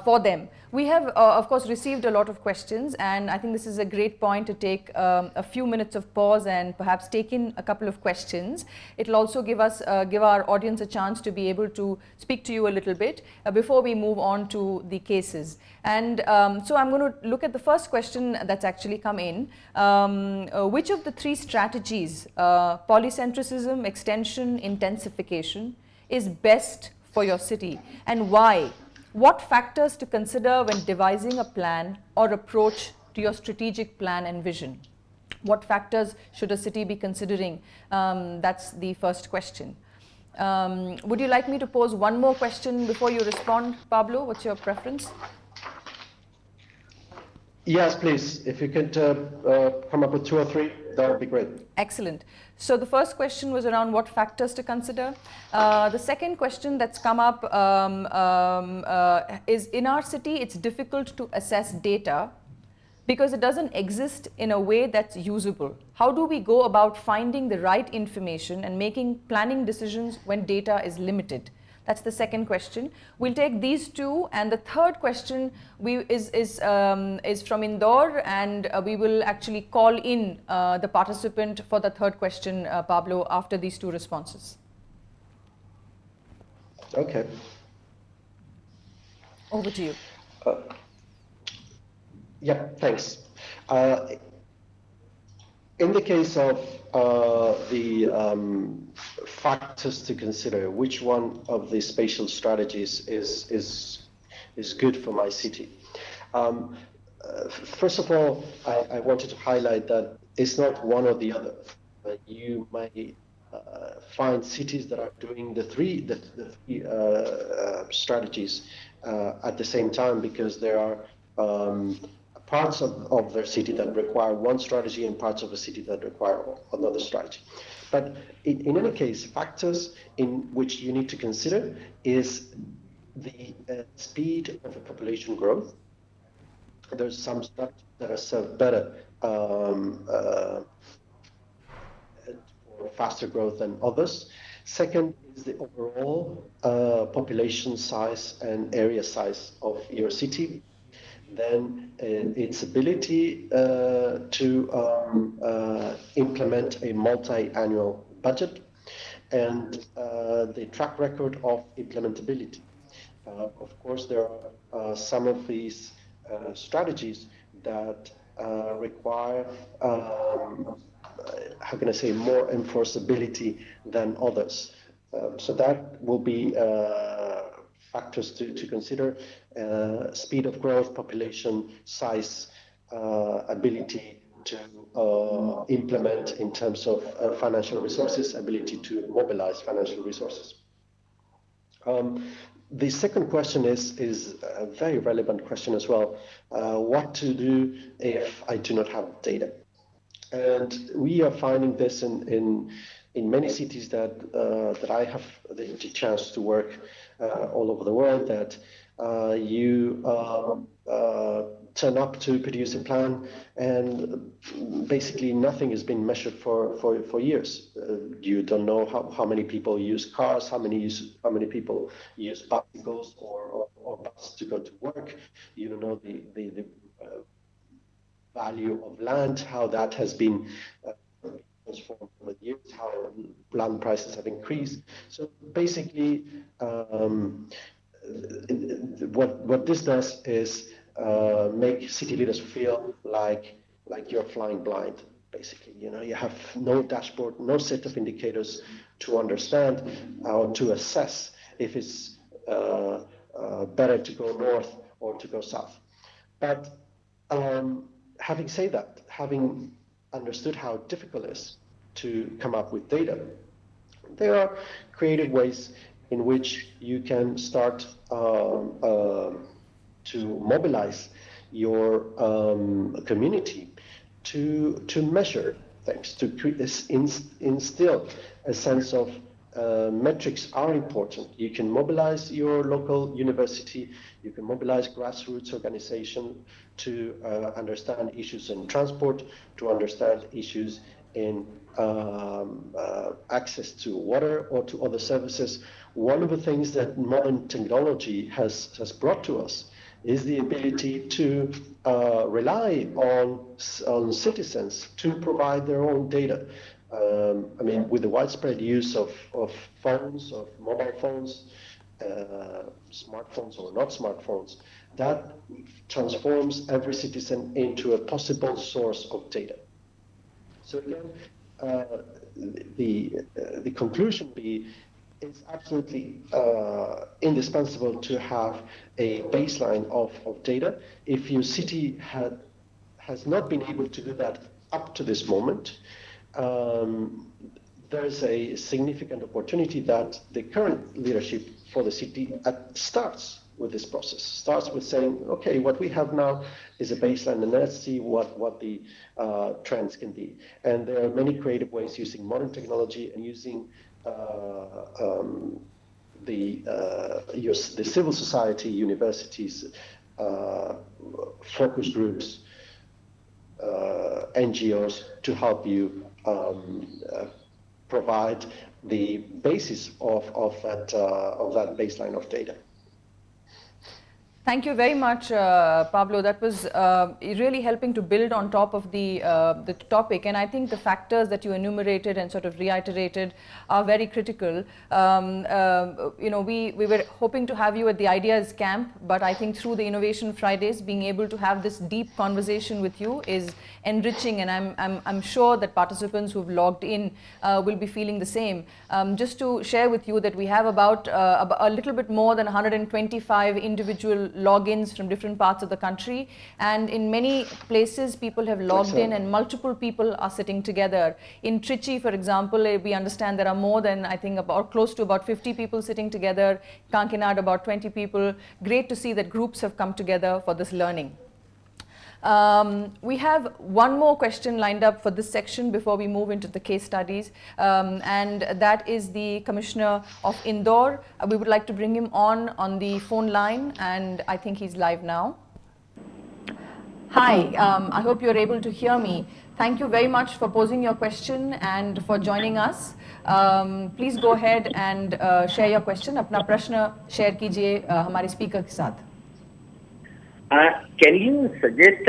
for them. We have, of course, received a lot of questions, and I think this is a great point to take a few minutes of pause and perhaps take in a couple of questions. It'll also give our audience a chance to be able to speak to you a little bit before we move on to the cases. And so I'm going to look at the first question that's actually come in. Which of the three strategies, polycentrism, extension, intensification, is best for your city, and why? What factors to consider when devising a plan or approach to your strategic plan and vision? What factors should a city be considering? That's the first question. Would you like me to pose one more question before you respond, Pablo? What's your preference? Yes, please. If you could come up with two or three, that would be great. Excellent. So the first question was around what factors to consider. The second question that's come up is, in our city, it's difficult to assess data because it doesn't exist in a way that's usable. How do we go about finding the right information and making planning decisions when data is limited? That's the second question. We'll take these two, and the third question is from Indore, and we will actually call in the participant for the third question, Pablo, after these two responses. Okay. Over to you. Yeah, thanks. In the case of the factors to consider, which one of the spatial strategies is good for my city? First of all, I wanted to highlight that it's not one or the other. You might find cities that are doing the three strategies at the same time, because there are parts of their city that require one strategy and parts of a city that require another strategy. But in any case, factors in which you need to consider is the speed of the population growth. There's some strategies that are served better for faster growth than others. Second is the overall population size and area size of your city. Then its ability to implement a multi-annual budget, and the track record of implementability. Of course, there are some of these strategies that require, how can I say, more enforceability than others. So that will be factors to consider: speed of growth, population size, ability to implement in terms of financial resources, ability to mobilize financial resources. The second question is a very relevant question as well. What to do if I do not have data? And we are finding this in many cities that I have the chance to work all over the world, that you turn up to produce a plan, and basically nothing has been measured for years. You don't know how many people use cars, how many people use bicycles or bus to go to work. You don't know the value of land, how that has been transformed over the years, how land prices have increased. So basically, what this does is make city leaders feel like you're flying blind. Basically, you have no dashboard, no set of indicators to understand or to assess if it's better to go north or to go south. But having said that, having understood how difficult it is to come up with data, there are creative ways in which you can start to mobilize your community to measure things, to instill a sense of metrics are important. You can mobilize your local university, you can mobilize grassroots organization to understand issues in transport, to understand issues in access to water or to other services, one of the things that modern technology has brought to us is the ability to rely on citizens to provide their own data. I mean, with the widespread use of phones, of mobile phones, smartphones or not smartphones, that transforms every citizen into a possible source of data. So again, the conclusion be it's absolutely indispensable to have a baseline of data. If your city has not been able to do that up to this moment, there's a significant opportunity that the current leadership for the city starts with this process, starts with saying, okay, what we have now is a baseline, and let's see what the trends can be. And there are many creative ways using modern technology and using the civil society, universities, focus groups, NGOs to help you provide the basis of that baseline of data. Thank you very much, Pablo. That was really helping to build on top of the topic, and I think the factors that you enumerated and sort of reiterated are very critical. You know, we were hoping to have you at the Ideas Camp, but I think through the Innovation Fridays, being able to have this deep conversation with you is enriching, and I'm sure that participants who've logged in will be feeling the same. Just to share with you that we have about a little bit more than 125 individual logins from different parts of the country, and in many places people have logged in and multiple people are sitting together. In Trichy, for example, we understand there are more than, I think, about close to about 50 people sitting together. Kankinad, about 20 people. Great to see that groups have come together for this learning. We have one more question lined up for this section before we move into the case studies, and that is the Commissioner of Indore. We would like to bring him on the phone line, and I think he's live now. Hi, I hope you're able to hear me. Thank you very much for posing your question and for joining us. Please go ahead and share your question. अपना प्रश्न share कीजिए हमारे speaker के साथ. Can you suggest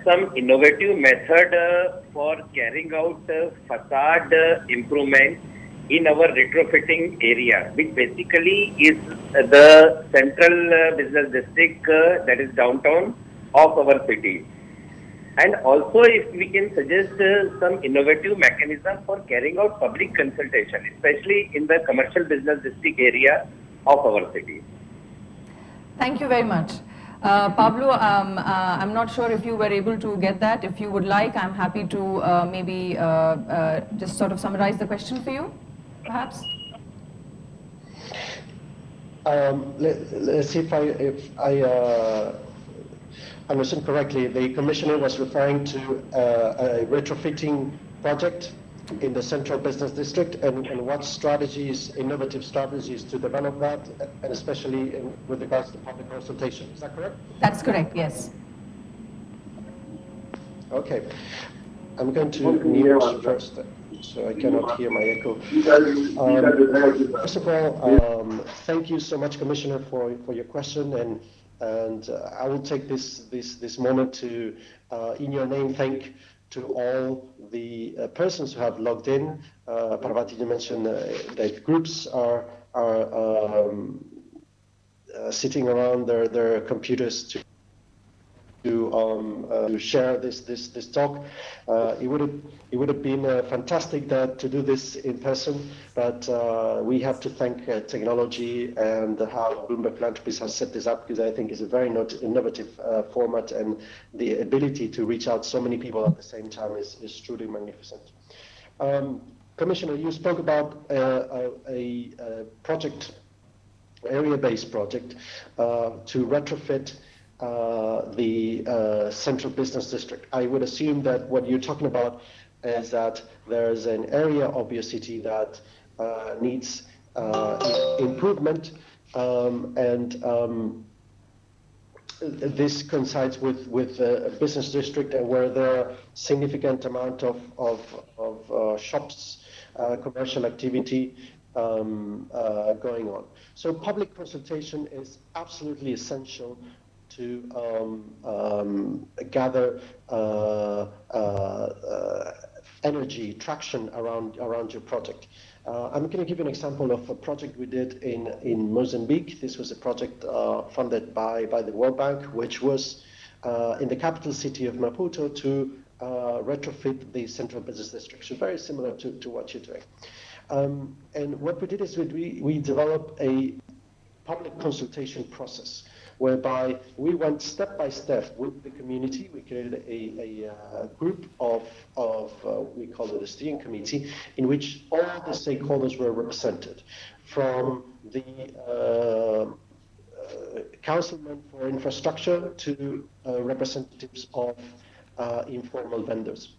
some innovative method for carrying out facade improvement in our retrofitting area, which basically is the central business district that is downtown of our city? And also if we can suggest some innovative mechanism for carrying out public consultation, especially in the commercial business district area of our city. Thank you very much. Pablo, I'm not sure if you were able to get that. If you would like, I'm happy to maybe just sort of summarize the question for you, perhaps. Let's see if I understand correctly. The Commissioner was referring to a retrofitting project in the central business district, and what strategies, innovative strategies to develop that, and especially with regards to public consultation. Is that correct? That's correct, yes. Okay. I'm going to mute first, so I cannot hear my echo. First of all, thank you so much, Commissioner, for your question, and I will take this moment to, in your name, thank to all the persons who have logged in. Parvati, you mentioned that groups are sitting around their computers to share this talk. It would have been fantastic to do this in person, but we have to thank technology and how Bloomberg Philanthropies has set this up, because I think it's a very innovative format, and the ability to reach out so many people at the same time is truly magnificent. Commissioner, you spoke about a project, area-based project, to retrofit the central business district. I would assume that what you're talking about is that there's an area of your city that needs improvement, and this coincides with a business district where there are significant amount of shops, commercial activity, going on. So public consultation is absolutely essential to gather energy, traction around your project. I'm going to give you an example of a project we did in Mozambique. This was a project funded by the World Bank, which was in the capital city of Maputo to retrofit the central business district. So very similar to what you're doing. And what we did is we developed a public consultation process whereby we went step by step with the community. We created a group of we call it a steering committee, in which all the stakeholders were represented, from the councilman for infrastructure to representatives of informal vendors.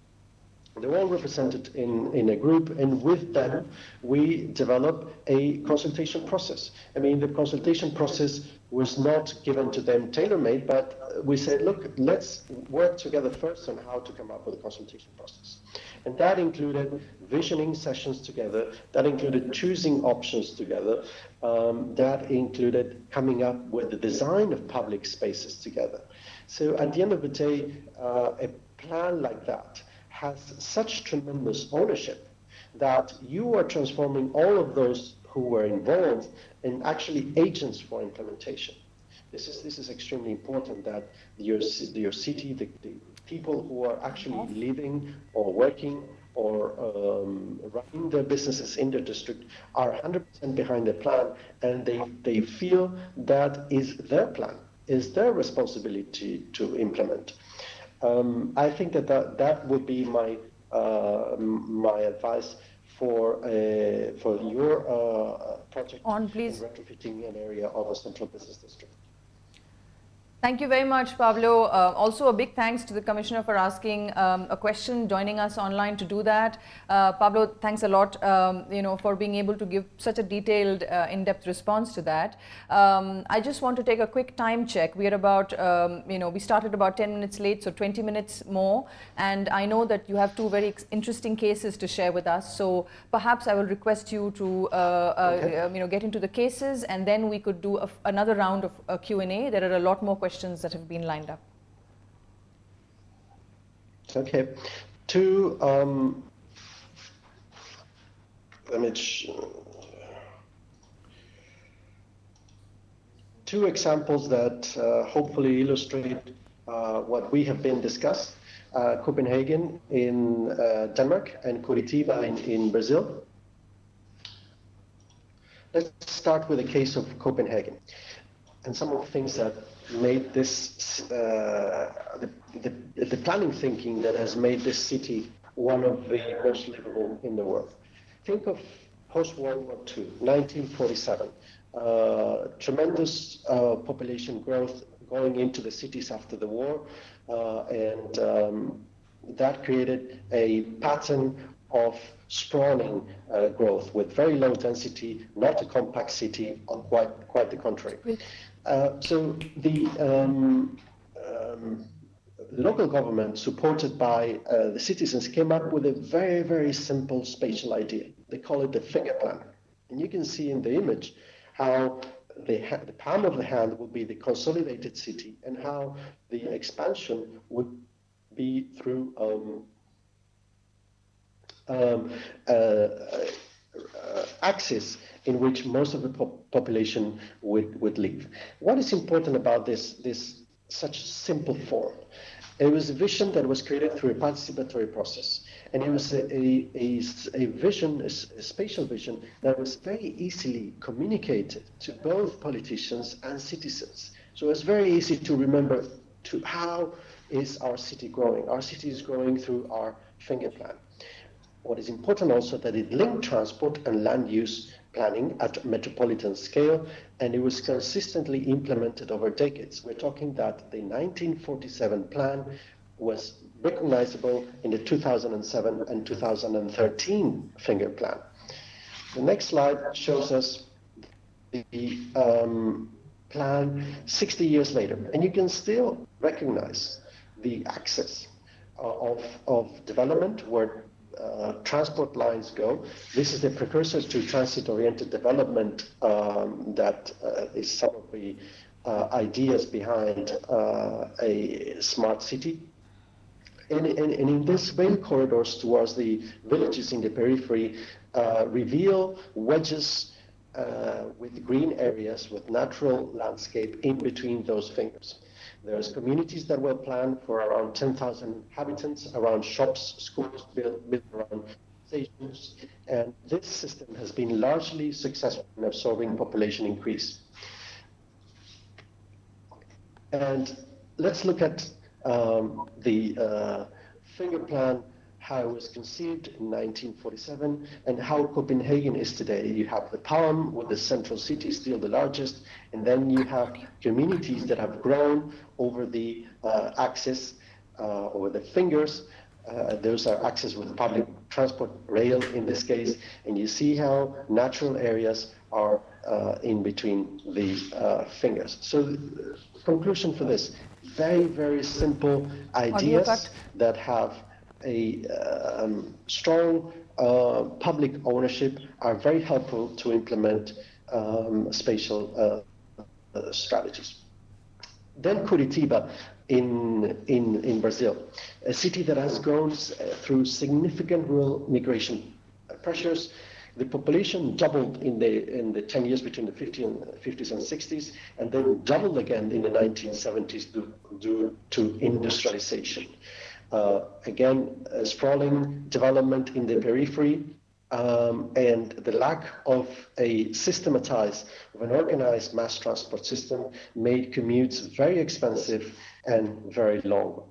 They're all represented in a group, and with them, we developed a consultation process. I mean, the consultation process was not given to them tailor-made, but we said, look, let's work together first on how to come up with a consultation process. And that included visioning sessions together, that included choosing options together, that included coming up with the design of public spaces together. So at the end of the day, a plan like that has such tremendous ownership that you are transforming all of those who were involved in actually agents for implementation. This is extremely important, that your city, the people who are actually living or working or running their businesses in their district are 100% behind the plan, and they feel that is their plan, is their responsibility to implement. I think that would be my my advice for your project On, please. in retrofitting an area of a central business district. Thank you very much, Pablo. Also, a big thanks to the Commissioner for asking a question, joining us online to do that. Pablo, thanks a lot, for being able to give such a detailed, in-depth response to that. I just want to take a quick time check. We are about, we started about 10 minutes late, so 20 minutes more. And I know that you have two very interesting cases to share with us. So perhaps I will request you to, get into the cases, and then we could do another round of Q&A. There are a lot more questions that have been lined up. Okay. Two examples that hopefully illustrate what we have been discussed. Copenhagen in Denmark and Curitiba in Brazil. Let's start with the case of Copenhagen and some of the things that made this, the planning thinking that has made this city one of the most livable in the world. Think of post-World War II, 1947. Tremendous population growth going into the cities after the war, and that created a pattern of sprawling growth with very low density, not a compact city, quite the contrary. So the local government, supported by the citizens, came up with a very, very simple spatial idea. They call it the finger plan. And you can see in the image how the palm of the hand will be the consolidated city, and how the expansion would be through axis in which most of the population would live. What is important about this such simple form? It was a vision that was created through a participatory process, and it was a vision, a spatial vision that was very easily communicated to both politicians and citizens. So it's very easy to remember how is our city growing. Our city is growing through our finger plan. What is important also that it linked transport and land use planning at metropolitan scale, and it was consistently implemented over decades. We're talking that the 1947 plan was recognizable in the 2007 and 2013 finger plan. The next slide shows us the plan 60 years later, and you can still recognize the axis of development where transport lines go. This is the precursor to transit-oriented development that is some of the ideas behind a smart city. And in this rail corridors towards the villages in the periphery reveal wedges with green areas, with natural landscape in between those fingers. There's communities that were planned for around 10,000 inhabitants, around shops, schools built around stations, and this system has been largely successful in absorbing population increase. And let's look at the finger plan, how it was conceived in 1947, and how Copenhagen is today. You have the palm with the central city, still the largest, and then you have communities that have grown over the axis, over the fingers. Those are axes with public transport, rail in this case, and you see how natural areas are in between the fingers. So conclusion for this, very, very simple ideas that have a strong public ownership are very helpful to implement spatial strategies. Then Curitiba in Brazil, a city that has gone through significant rural migration pressures. The population doubled in the 10 years between the 50s and 60s, and then doubled again in the 1970s due to industrialization. Again, sprawling development in the periphery, and the lack of a systematized, of an organized mass transport system made commutes very expensive and very long.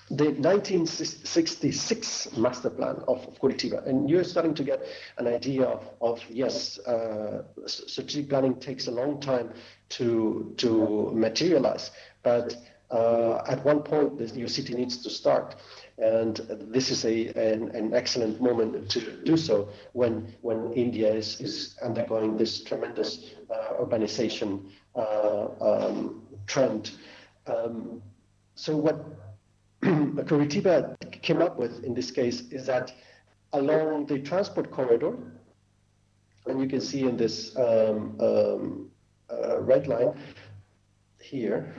The 1966 master plan of Curitiba, and you're starting to get an idea of yes, strategic planning takes a long time to materialize, but at one point this new city needs to start, and this is an excellent moment to do so when India is undergoing this tremendous urbanization trend. So what Curitiba came up with in this case is that along the transport corridor, and you can see in this red line here,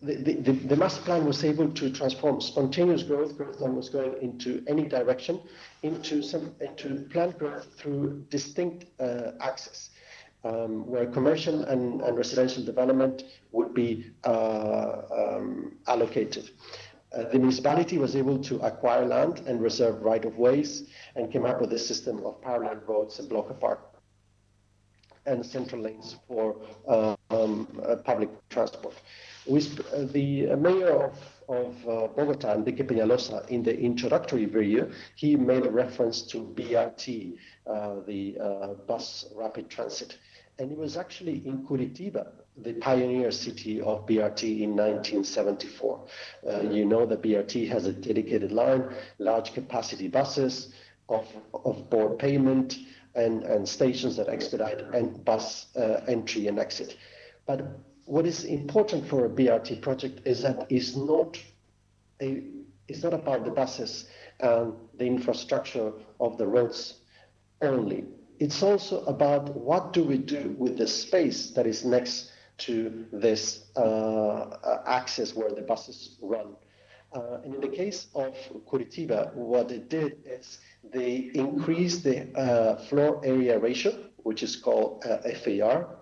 the master plan was able to transform spontaneous growth that was going into any direction, into planned growth through distinct axes. Where commercial and residential development would be allocated. The municipality was able to acquire land and reserve right-of-ways and came up with a system of parallel roads and block apart and central lanes for public transport. The mayor of Bogota, Enrique Peñalosa, in the introductory video, he made a reference to BRT, the bus rapid transit. And it was actually in Curitiba, the pioneer city of BRT in 1974. You know that BRT has a dedicated line, large capacity buses, off-board payment, and stations that expedite and bus entry and exit. But what is important for a BRT project is that it's not about the buses and the infrastructure of the roads only. It's also about what do we do with the space that is next to this axis where the buses run. And in the case of Curitiba, what they did is they increased the floor area ratio, which is called FAR.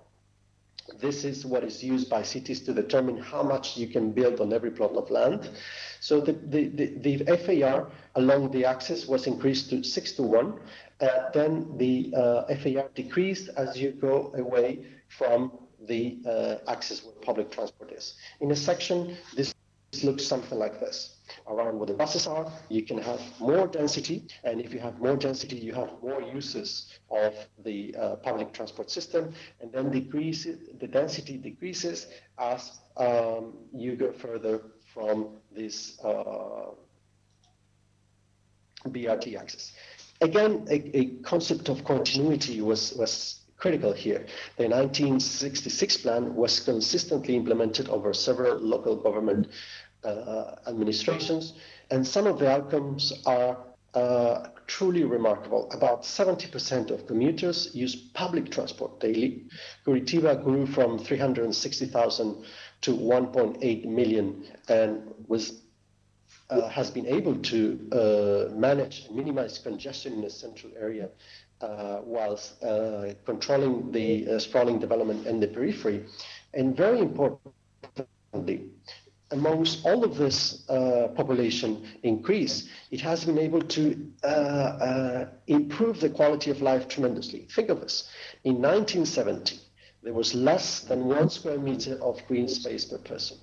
This is what is used by cities to determine how much you can build on every plot of land. So the FAR along the axis was increased to 6:1. Then the FAR decreased as you go away from the axis where public transport is. In a section, this looks something like this. Around where the buses are, you can have more density, and if you have more density, you have more uses of the public transport system, and then the density decreases as you go further from this BRT axis. Again, a concept of continuity was critical here. The 1966 plan was consistently implemented over several local government administrations, and some of the outcomes are truly remarkable. About 70% of commuters use public transport daily. Curitiba grew from 360,000 to 1.8 million and has been able to manage and minimize congestion in the central area whilst controlling the sprawling development in the periphery. And very importantly, amongst all of this population increase, it has been able to improve the quality of life tremendously. Think of this. In 1970, there was less than 1 square meter of green space per person.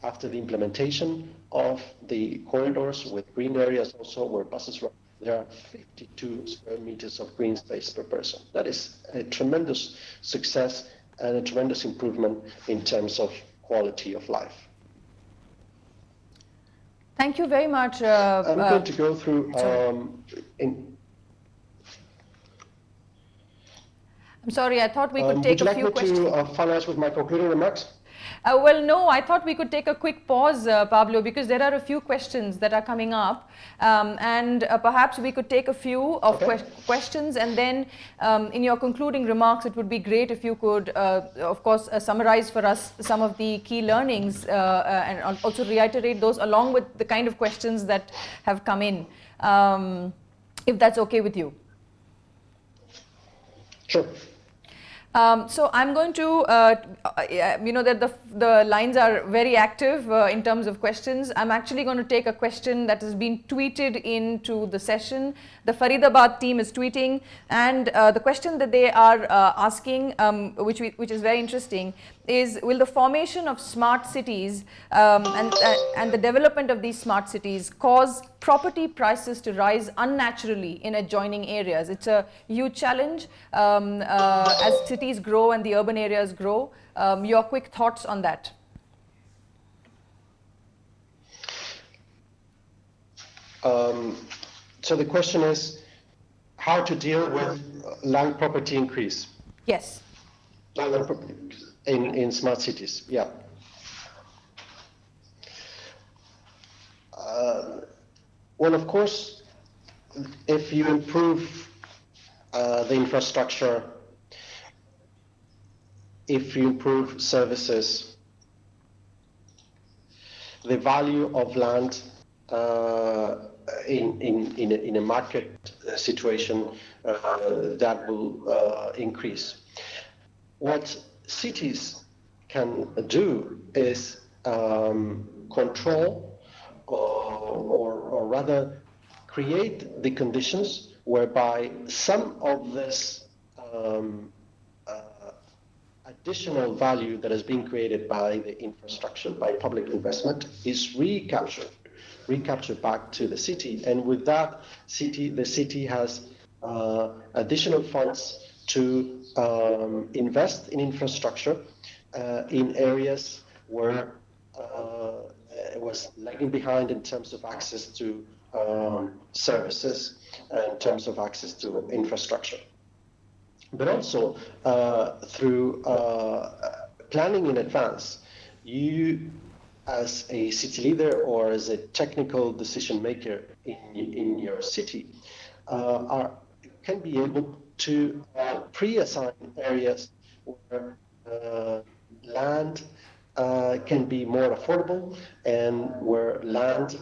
After the implementation of the corridors with green areas also where buses run, there are 52 square meters of green space per person. That is a tremendous success and a tremendous improvement in terms of quality of life. Thank you very much. I'm going to go through. I'm sorry, I thought we could take a few questions. Would you like me to finalize with my concluding remarks? Well, no, I thought we could take a quick pause, Pablo, because there are a few questions that are coming up, and perhaps we could take a few of questions, and then in your concluding remarks, it would be great if you could, of course, summarize for us some of the key learnings and also reiterate those along with the kind of questions that have come in, if that's okay with you. Sure. So I'm going to, you know that the lines are very active in terms of questions. I'm actually going to take a question that has been tweeted into the session. The Faridabad team is tweeting, and the question that they are asking, which is very interesting, is will the formation of smart cities and the development of these smart cities cause property prices to rise unnaturally in adjoining areas? It's a huge challenge as cities grow and the urban areas grow. Your quick thoughts on that? So the question is how to deal with land property increase. Yes. Land property in smart cities, yeah. Well, of course, if you improve the infrastructure, if you improve services, the value of land in a market situation that will increase. What cities can do is control or rather create the conditions whereby some of this additional value that has been created by the infrastructure, by public investment, is recaptured back to the city. And with that, the city has additional funds to invest in infrastructure in areas where it was lagging behind in terms of access to services, in terms of access to infrastructure. But also through planning in advance, you as a city leader or as a technical decision maker in your city can be able to pre-assign areas where land can be more affordable and where land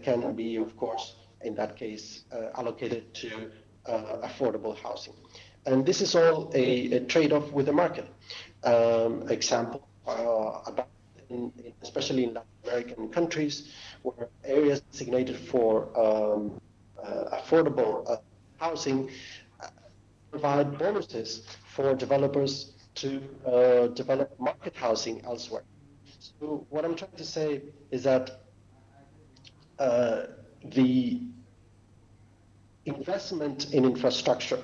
can be, of course, in that case, allocated to affordable housing. And this is all a trade-off with the market. Example, especially in Latin American countries, where areas designated for affordable housing provide bonuses for developers to develop market housing elsewhere. So what I'm trying to say is that the investment in infrastructure,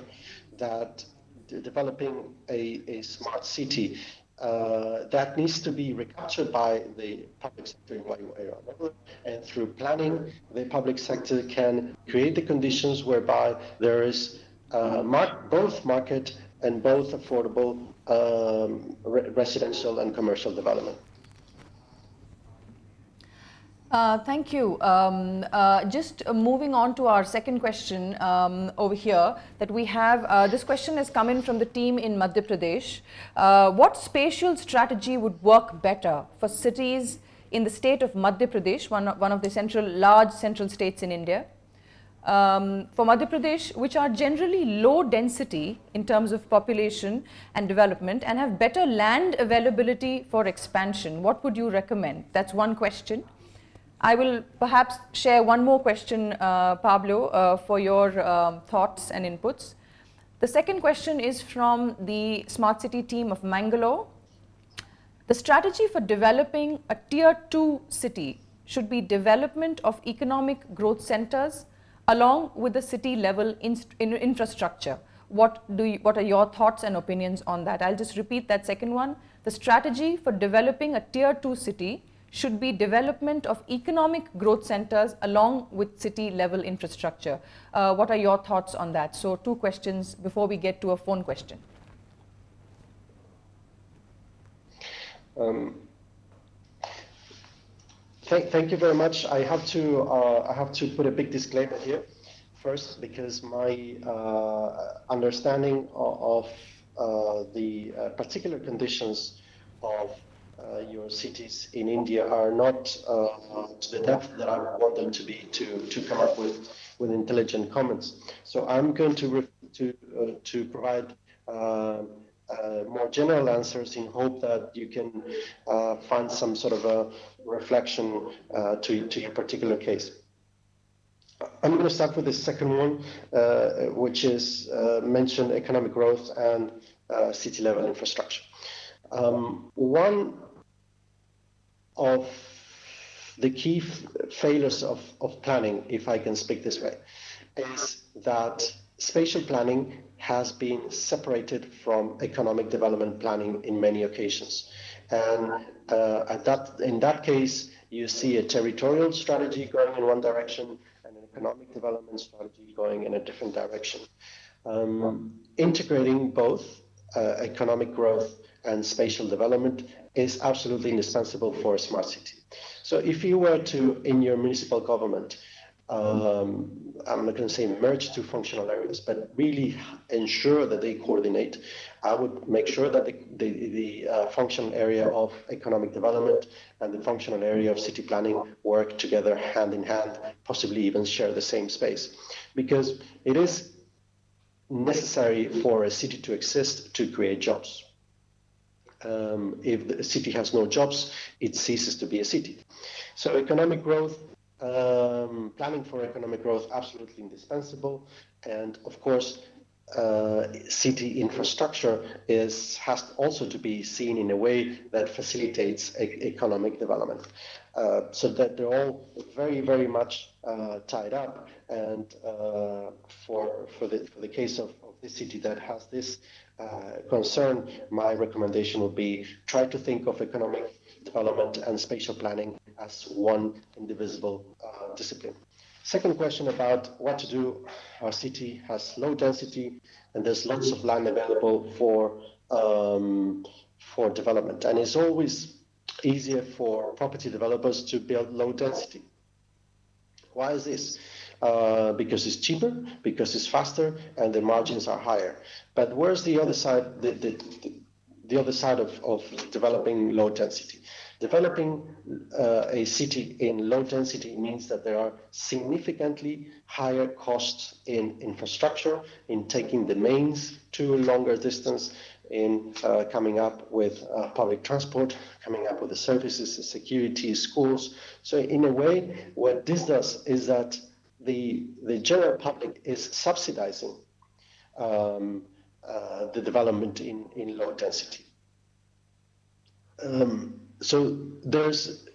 that developing a smart city, that needs to be recaptured by the public sector in one way or another, and through planning, the public sector can create the conditions whereby there is both market and both affordable residential and commercial development. Thank you. Just moving on to our second question over here that we have. This question has come in from the team in Madhya Pradesh. What spatial strategy would work better for cities in the state of Madhya Pradesh, one of the large central states in India? For Madhya Pradesh, which are generally low density in terms of population and development and have better land availability for expansion, what would you recommend? That's one question. I will perhaps share one more question, Pablo, for your thoughts and inputs. The second question is from the Smart City team of Mangalore. The strategy for developing a Tier 2 city should be development of economic growth centers along with the city level infrastructure. What are your thoughts and opinions on that? I'll just repeat that second one. The strategy for developing a Tier 2 city should be development of economic growth centers along with city level infrastructure. What are your thoughts on that? So 2 questions before we get to a phone question. Thank you very much. I have to put a big disclaimer here first, because my understanding of the particular conditions of your cities in India are not to the depth that I want them to be to come up with intelligent comments. So I'm going to provide more general answers in hope that you can find some sort of a reflection to your particular case. I'm going to start with the second one, which is mentioned economic growth and city level infrastructure. One of the key failures of planning, if I can speak this way, is that spatial planning has been separated from economic development planning in many occasions. And in that case, you see a territorial strategy going in one direction and an economic development strategy going in a different direction. Integrating both economic growth and spatial development is absolutely indispensable for a smart city. So if you were to, in your municipal government, I'm not going to say merge 2 functional areas, but really ensure that they coordinate, I would make sure that the functional area of economic development and the functional area of city planning work together hand in hand, possibly even share the same space. Because it is necessary for a city to exist to create jobs. If the city has no jobs, it ceases to be a city. So economic growth, planning for economic growth, absolutely indispensable. And of course, city infrastructure has also to be seen in a way that facilitates economic development. So that they're all very, very much tied up. And for the case of this city that has this concern, my recommendation would be try to think of economic development and spatial planning as one indivisible discipline. Second question about what to do. Our city has low density and there's lots of land available for development. And it's always easier for property developers to build low density. Why is this? Because it's cheaper, because it's faster, and the margins are higher. But where's the other side? The other side of developing low density. Developing a city in low density means that there are significantly higher costs in infrastructure, in taking the mains to a longer distance, in coming up with public transport, coming up with the services, the security, schools. So in a way, what this does is that the general public is subsidizing the development in low density. So there's,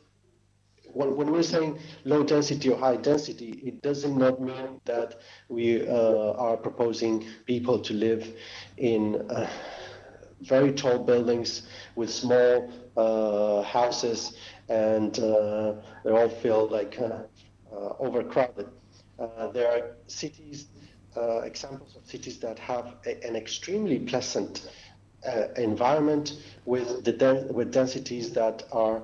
when we're saying low density or high density, it doesn't not mean that we are proposing people to live in very tall buildings with small houses and they all feel like overcrowded. There are cities, examples of cities that have an extremely pleasant environment with densities that are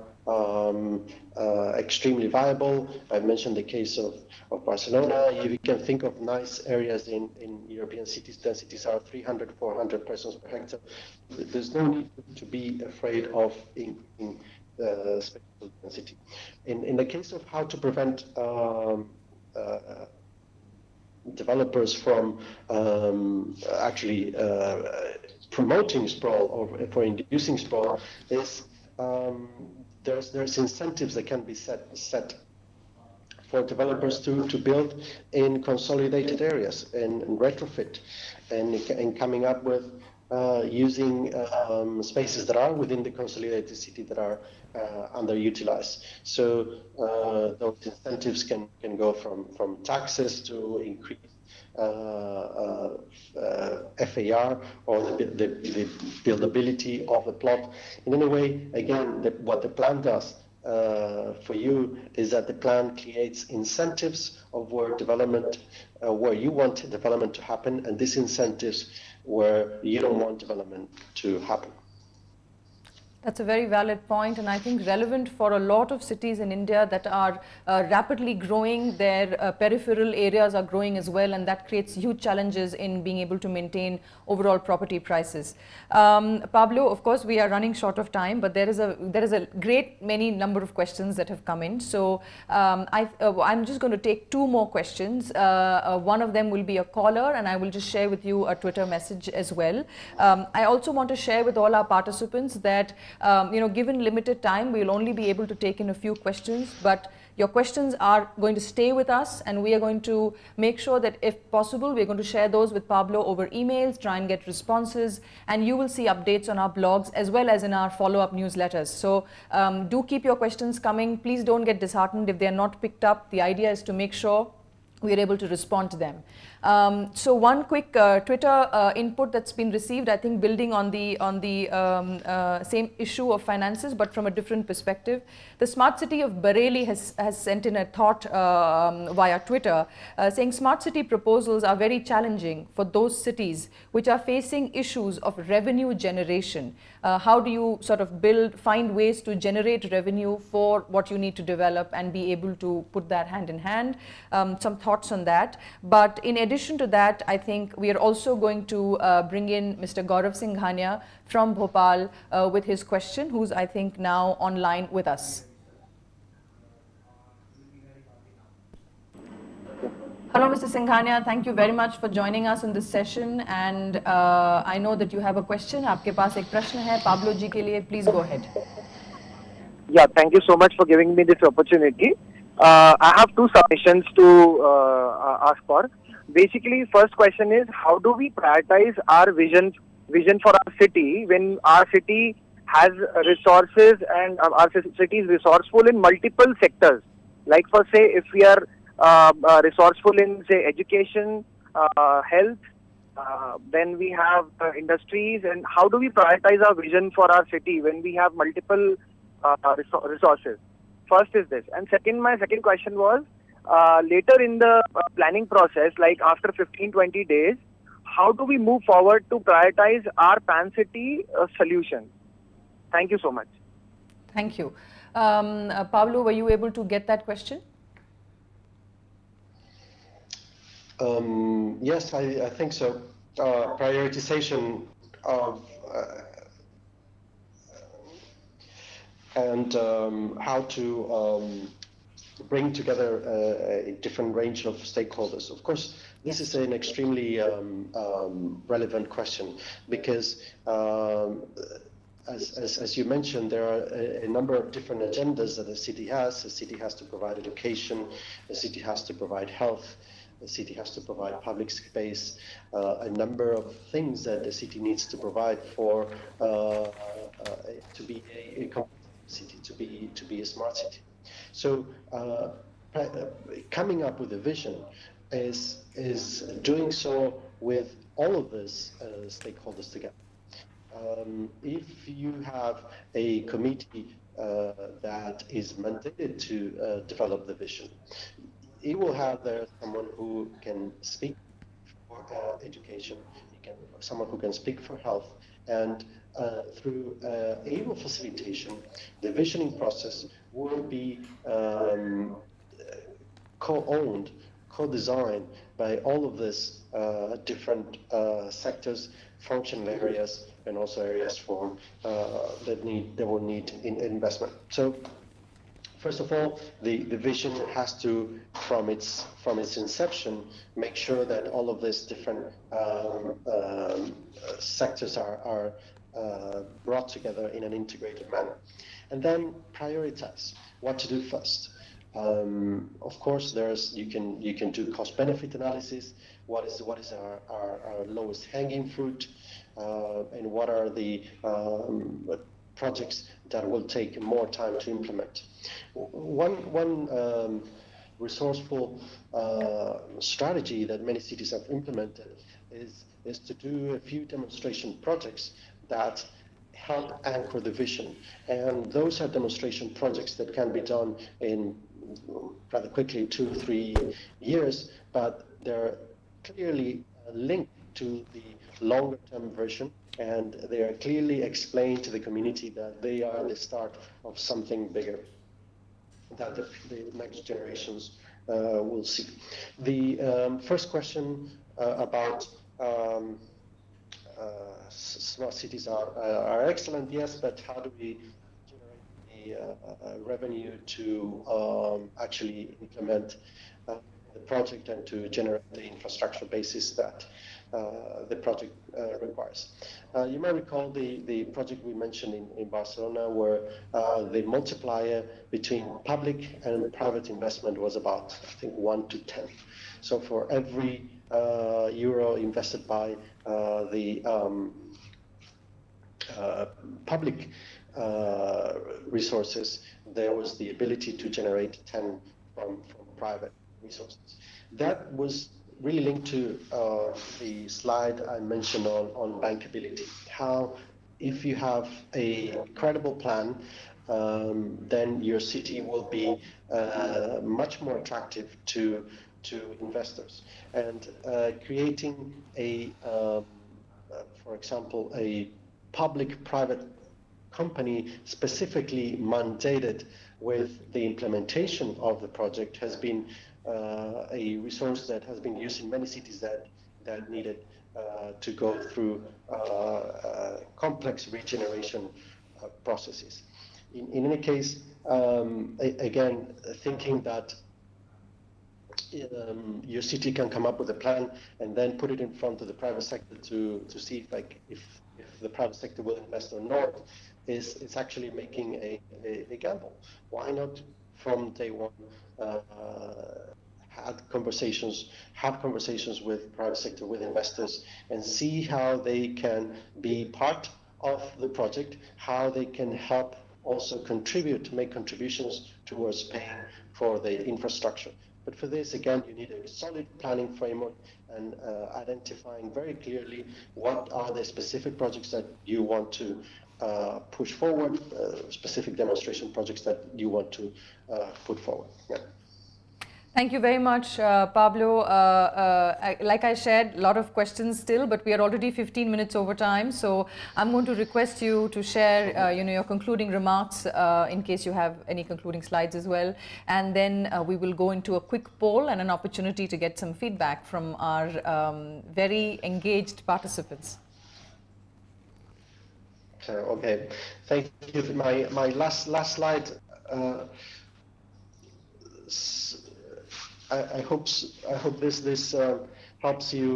extremely viable. I've mentioned the case of Barcelona. You can think of nice areas in European cities. Densities are 300, 400 persons per hectare. There's no need to be afraid of spatial density. In the case of how to prevent developers from actually promoting sprawl or for inducing sprawl, is there's incentives that can be set for developers to build in consolidated areas and retrofit and coming up with using spaces that are within the consolidated city that are underutilized. So those incentives can go from taxes to increase FAR or the buildability of the plot. In any way, again, what the plan does for you is that the plan creates incentives of where development, where you want development to happen, and disincentives where you don't want development to happen. That's a very valid point, and I think relevant for a lot of cities in India that are rapidly growing. Their peripheral areas are growing as well, and that creates huge challenges in being able to maintain overall property prices. Pablo, of course, we are running short of time, but there is a great many number of questions that have come in. So I'm just going to take two more questions. One of them will be a caller, and I will just share with you a Twitter message as well. I also want to share with all our participants that given limited time, we will only be able to take in a few questions, but your questions are going to stay with us, and we are going to make sure that if possible, we're going to share those with Pablo over emails, try and get responses, and you will see updates on our blogs as well as in our follow-up newsletters. So do keep your questions coming. Please don't get disheartened if they're not picked up. The idea is to make sure we are able to respond to them. So one quick Twitter input that's been received, I think building on the same issue of finances, but from a different perspective. The smart city of Bareilly has sent in a thought via Twitter saying smart city proposals are very challenging for those cities which are facing issues of revenue generation. How do you sort of find ways to generate revenue for what you need to develop and be able to put that hand in hand? Some thoughts on that. But in addition to that, I think we are also going to bring in Mr. Gaurav Singhania from Bhopal with his question, who's I think now online with us. Hello, Mr. Singhania. Thank you very much for joining us in this session. And I know that you have a question. आपके पास एक प्रश्न है Pablo जी के लिए. Please go ahead. Yeah, thank you so much for giving me this opportunity. I have two submissions to ask for. Basically, first question is, how do we prioritize our vision for our city when our city has resources and our city is resourceful in multiple sectors? Like for say, if we are resourceful in say education, health, then we have industries, and how do we prioritize our vision for our city when we have multiple resources? First is this, and my second question was, later in the planning process, like after 15-20 days, how do we move forward to prioritize our pan city solution? Thank you so much. Thank you. Pablo, were you able to get that question? Yes, I think so. Prioritization of and how to bring together a different range of stakeholders. Of course, this is an extremely relevant question because, as you mentioned, there are a number of different agendas that the city has. The city has to provide education, the city has to provide health, the city has to provide public space, a number of things that the city needs to provide for to be a city, to be a smart city. So coming up with a vision is doing so with all of these stakeholders together. If you have a committee that is mandated to develop the vision, it will have there someone who can speak for education, he someone who can speak for health, and through able facilitation, the visioning process will be co-owned, co-designed by all of these different sectors, functional areas, and also areas for that will need investment. So, first of all, the vision has to, from its inception, make sure that all of these different sectors are brought together in an integrated manner, and then prioritize what to do first. Of course, you can do cost-benefit analysis. What is our lowest hanging fruit, and what are the projects that will take more time to implement. One resourceful strategy that many cities have implemented is to do a few demonstration projects that help anchor the vision. And those are demonstration projects that can be done in rather quickly, 2 or 3 years, but they're clearly linked to the longer-term version, and they are clearly explained to the community that they are the start of something bigger that the next generations will see. The first question about smart cities are excellent, yes, but how do we generate the revenue to actually implement the project and to generate the infrastructure basis that the project requires. You may recall the project we mentioned in Barcelona, where the multiplier between public and private investment was about, I think, 1 to 10. So for every euro invested by the public resources, there was the ability to generate 10 from private resources. That was really linked to the slide I mentioned on bankability. How, if you have a credible plan, then your city will be much more attractive to investors. And creating a, for example, a public-private company specifically mandated with the implementation of the project has been a resource that has been used in many cities that needed to go through complex regeneration processes. In any case, again, thinking that your city can come up with a plan and then put it in front of the private sector to see if the private sector will invest or not is actually making a gamble. Why not from day one have conversations with private sector, with investors, and see how they can be part of the project, how they can help also make contributions towards paying for the infrastructure. But for this, again, you need a solid planning framework and identifying very clearly what are the specific projects that you want to push forward, specific demonstration projects that you want to put forward. Yeah. Thank you very much, Pablo. Like I shared, a lot of questions still, but we are already 15 minutes over time. So I'm going to request you to share, your concluding remarks in case you have any concluding slides as well. And then we will go into a quick poll and an opportunity to get some feedback from our very engaged participants. Okay, thank you. My last slide. I hope this helps you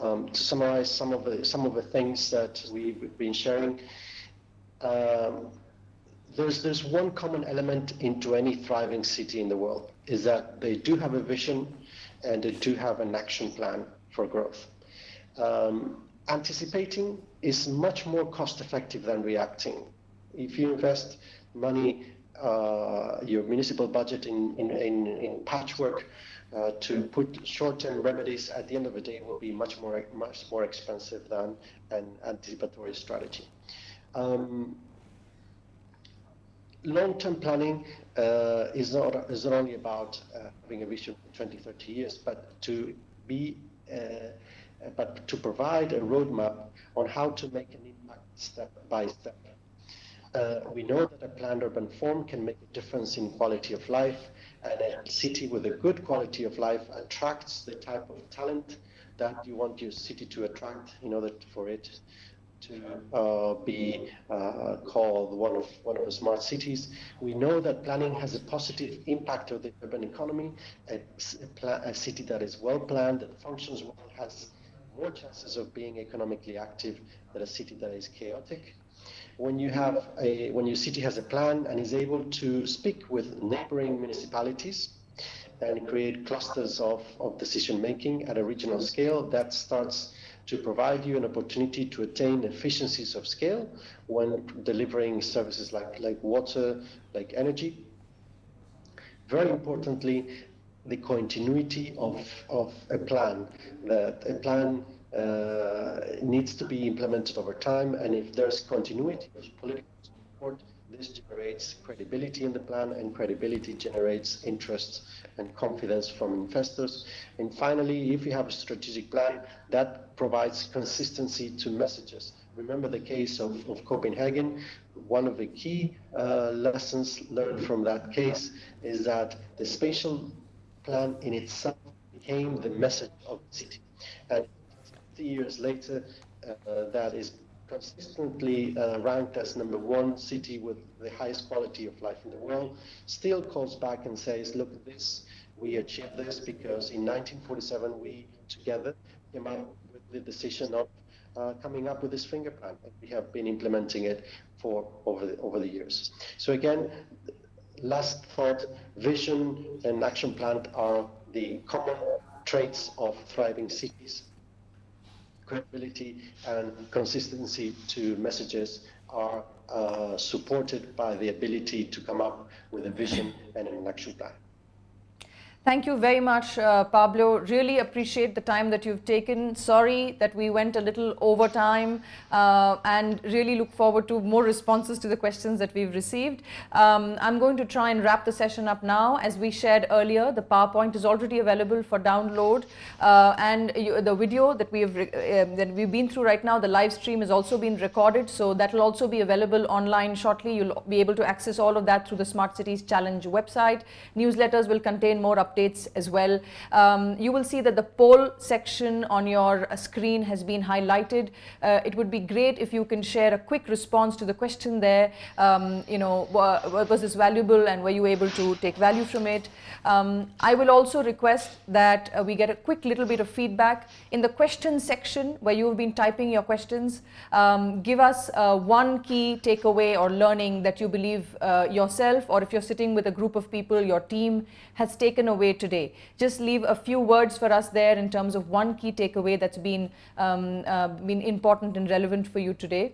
to summarize some of the things that we've been sharing. There's one common element into any thriving city in the world, is that they do have a vision and they do have an action plan for growth. Anticipating is much more cost effective than reacting. If you invest money, your municipal budget in patchwork to put short-term remedies, at the end of the day will be much more expensive than an anticipatory strategy. Long-term planning is not only about having a vision for 20, 30 years, but to be but to provide a roadmap on how to make an impact step by step. We know that a planned urban form can make a difference in quality of life, and a city with a good quality of life attracts the type of talent that you want your city to attract in order for it to be called one of the smart cities. We know that planning has a positive impact on the urban economy. A city that is well planned, that functions well, has more chances of being economically active than a city that is chaotic. When your city has a plan and is able to speak with neighboring municipalities and create clusters of decision making at a regional scale, that starts to provide you an opportunity to attain efficiencies of scale when delivering services like water, like energy. Very importantly, the continuity of a plan. That a plan needs to be implemented over time, and if there's continuity of political support, this generates credibility in the plan, and credibility generates interest and confidence from investors. And finally, if you have a strategic plan, that provides consistency to messages. Remember the case of Copenhagen. One of the key lessons learned from that case is that the spatial plan in itself became the message of the city. And 50 years later, that is consistently ranked as #1 city with the highest quality of life in the world, still calls back and says, look at this, we achieved this because in 1947 we together came up with the decision of coming up with this finger plan, and we have been implementing it for over the years. So again, last thought, vision and action plan are the common traits of thriving cities. Credibility and consistency to messages are supported by the ability to come up with a vision and an action plan. Thank you very much, Pablo. Really appreciate the time that you've taken. Sorry that we went a little over time, and really look forward to more responses to the questions that we've received. I'm going to try and wrap the session up now. As we shared earlier, the PowerPoint is already available for download, and the video that we've been through right now, the live stream has also been recorded, so that will also be available online shortly. You'll be able to access all of that through the Smart Cities Challenge website. Newsletters will contain more updates as well. You will see that the poll section on your screen has been highlighted. It would be great if you can share a quick response to the question there. Was this valuable, and were you able to take value from it? I will also request that we get a quick little bit of feedback in the question section where you've been typing your questions. Give us one key takeaway or learning that you believe yourself, or if you're sitting with a group of people, your team has taken away today. Just leave a few words for us there in terms of one key takeaway that's been important and relevant for you today,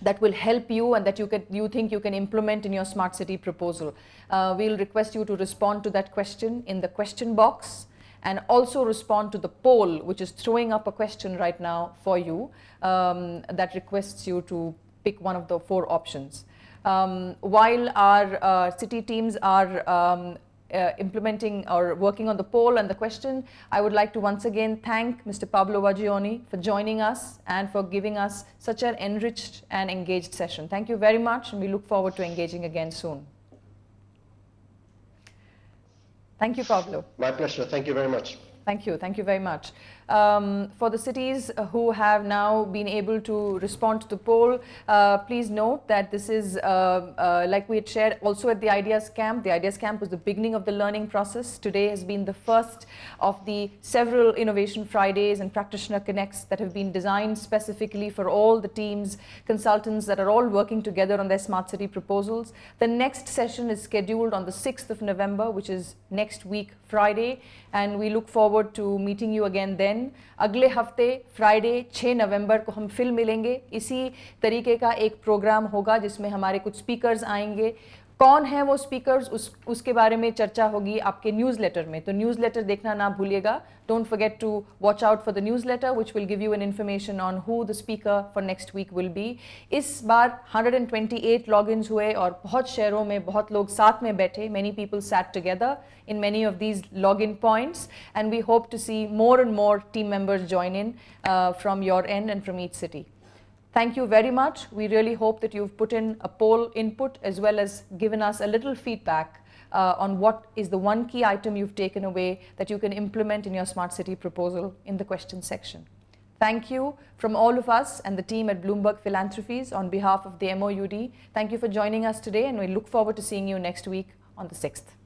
that will help you and that you think you can implement in your smart city proposal. We'll request you to respond to that question in the question box, and also respond to the poll, which is throwing up a question right now for you, that requests you to pick one of the 4 options. While our city teams are implementing or working on the poll and the question, I would like to once again thank Mr. Pablo Vaggione for joining us and for giving us such an enriched and engaged session. Thank you very much, and we look forward to engaging again soon. Thank you, Pablo. My pleasure. Thank you very much. Thank you. Thank you very much. For the cities who have now been able to respond to the poll, please note that this is, like we had shared also at the Ideas Camp. The Ideas Camp was the beginning of the learning process. Today has been the first of the several Innovation Fridays and Practitioner Connects that have been designed specifically for all the teams, consultants that are all working together on their smart city proposals. The next session is scheduled on the 6th of November, which is next week, Friday, and we look forward to meeting you again then. अगले हफ्ते Friday 6 नवंबर को हम फिर मिलेंगे. इसी तरीके का एक प्रोग्राम होगा जिसमें हमारे कुछ स्पीकर्स आएंगे. कौन है वो स्पीकर्स, उसके बारे में चर्चा होगी आपके न्यूज़लेटर में, तो न्यूज़लेटर देखना ना भूलिएगा. Don't forget to watch out for the newsletter which will give you an information on who the speaker for next week will be. इस बार 128 logins हुए और बहुत शहरों में बहुत लोग साथ में बैठे. Many people sat together in many of these login points, and we hope to see more and more team members join in from your end and from each city. Thank you very much. We really hope that you've put in a poll input as well as given us a little feedback on what is the one key item you've taken away that you can implement in your smart city proposal in the question section. Thank you from all of us and the team at Bloomberg Philanthropies on behalf of the MOUD. Thank you for joining us today, and we look forward to seeing you next week on the 6th.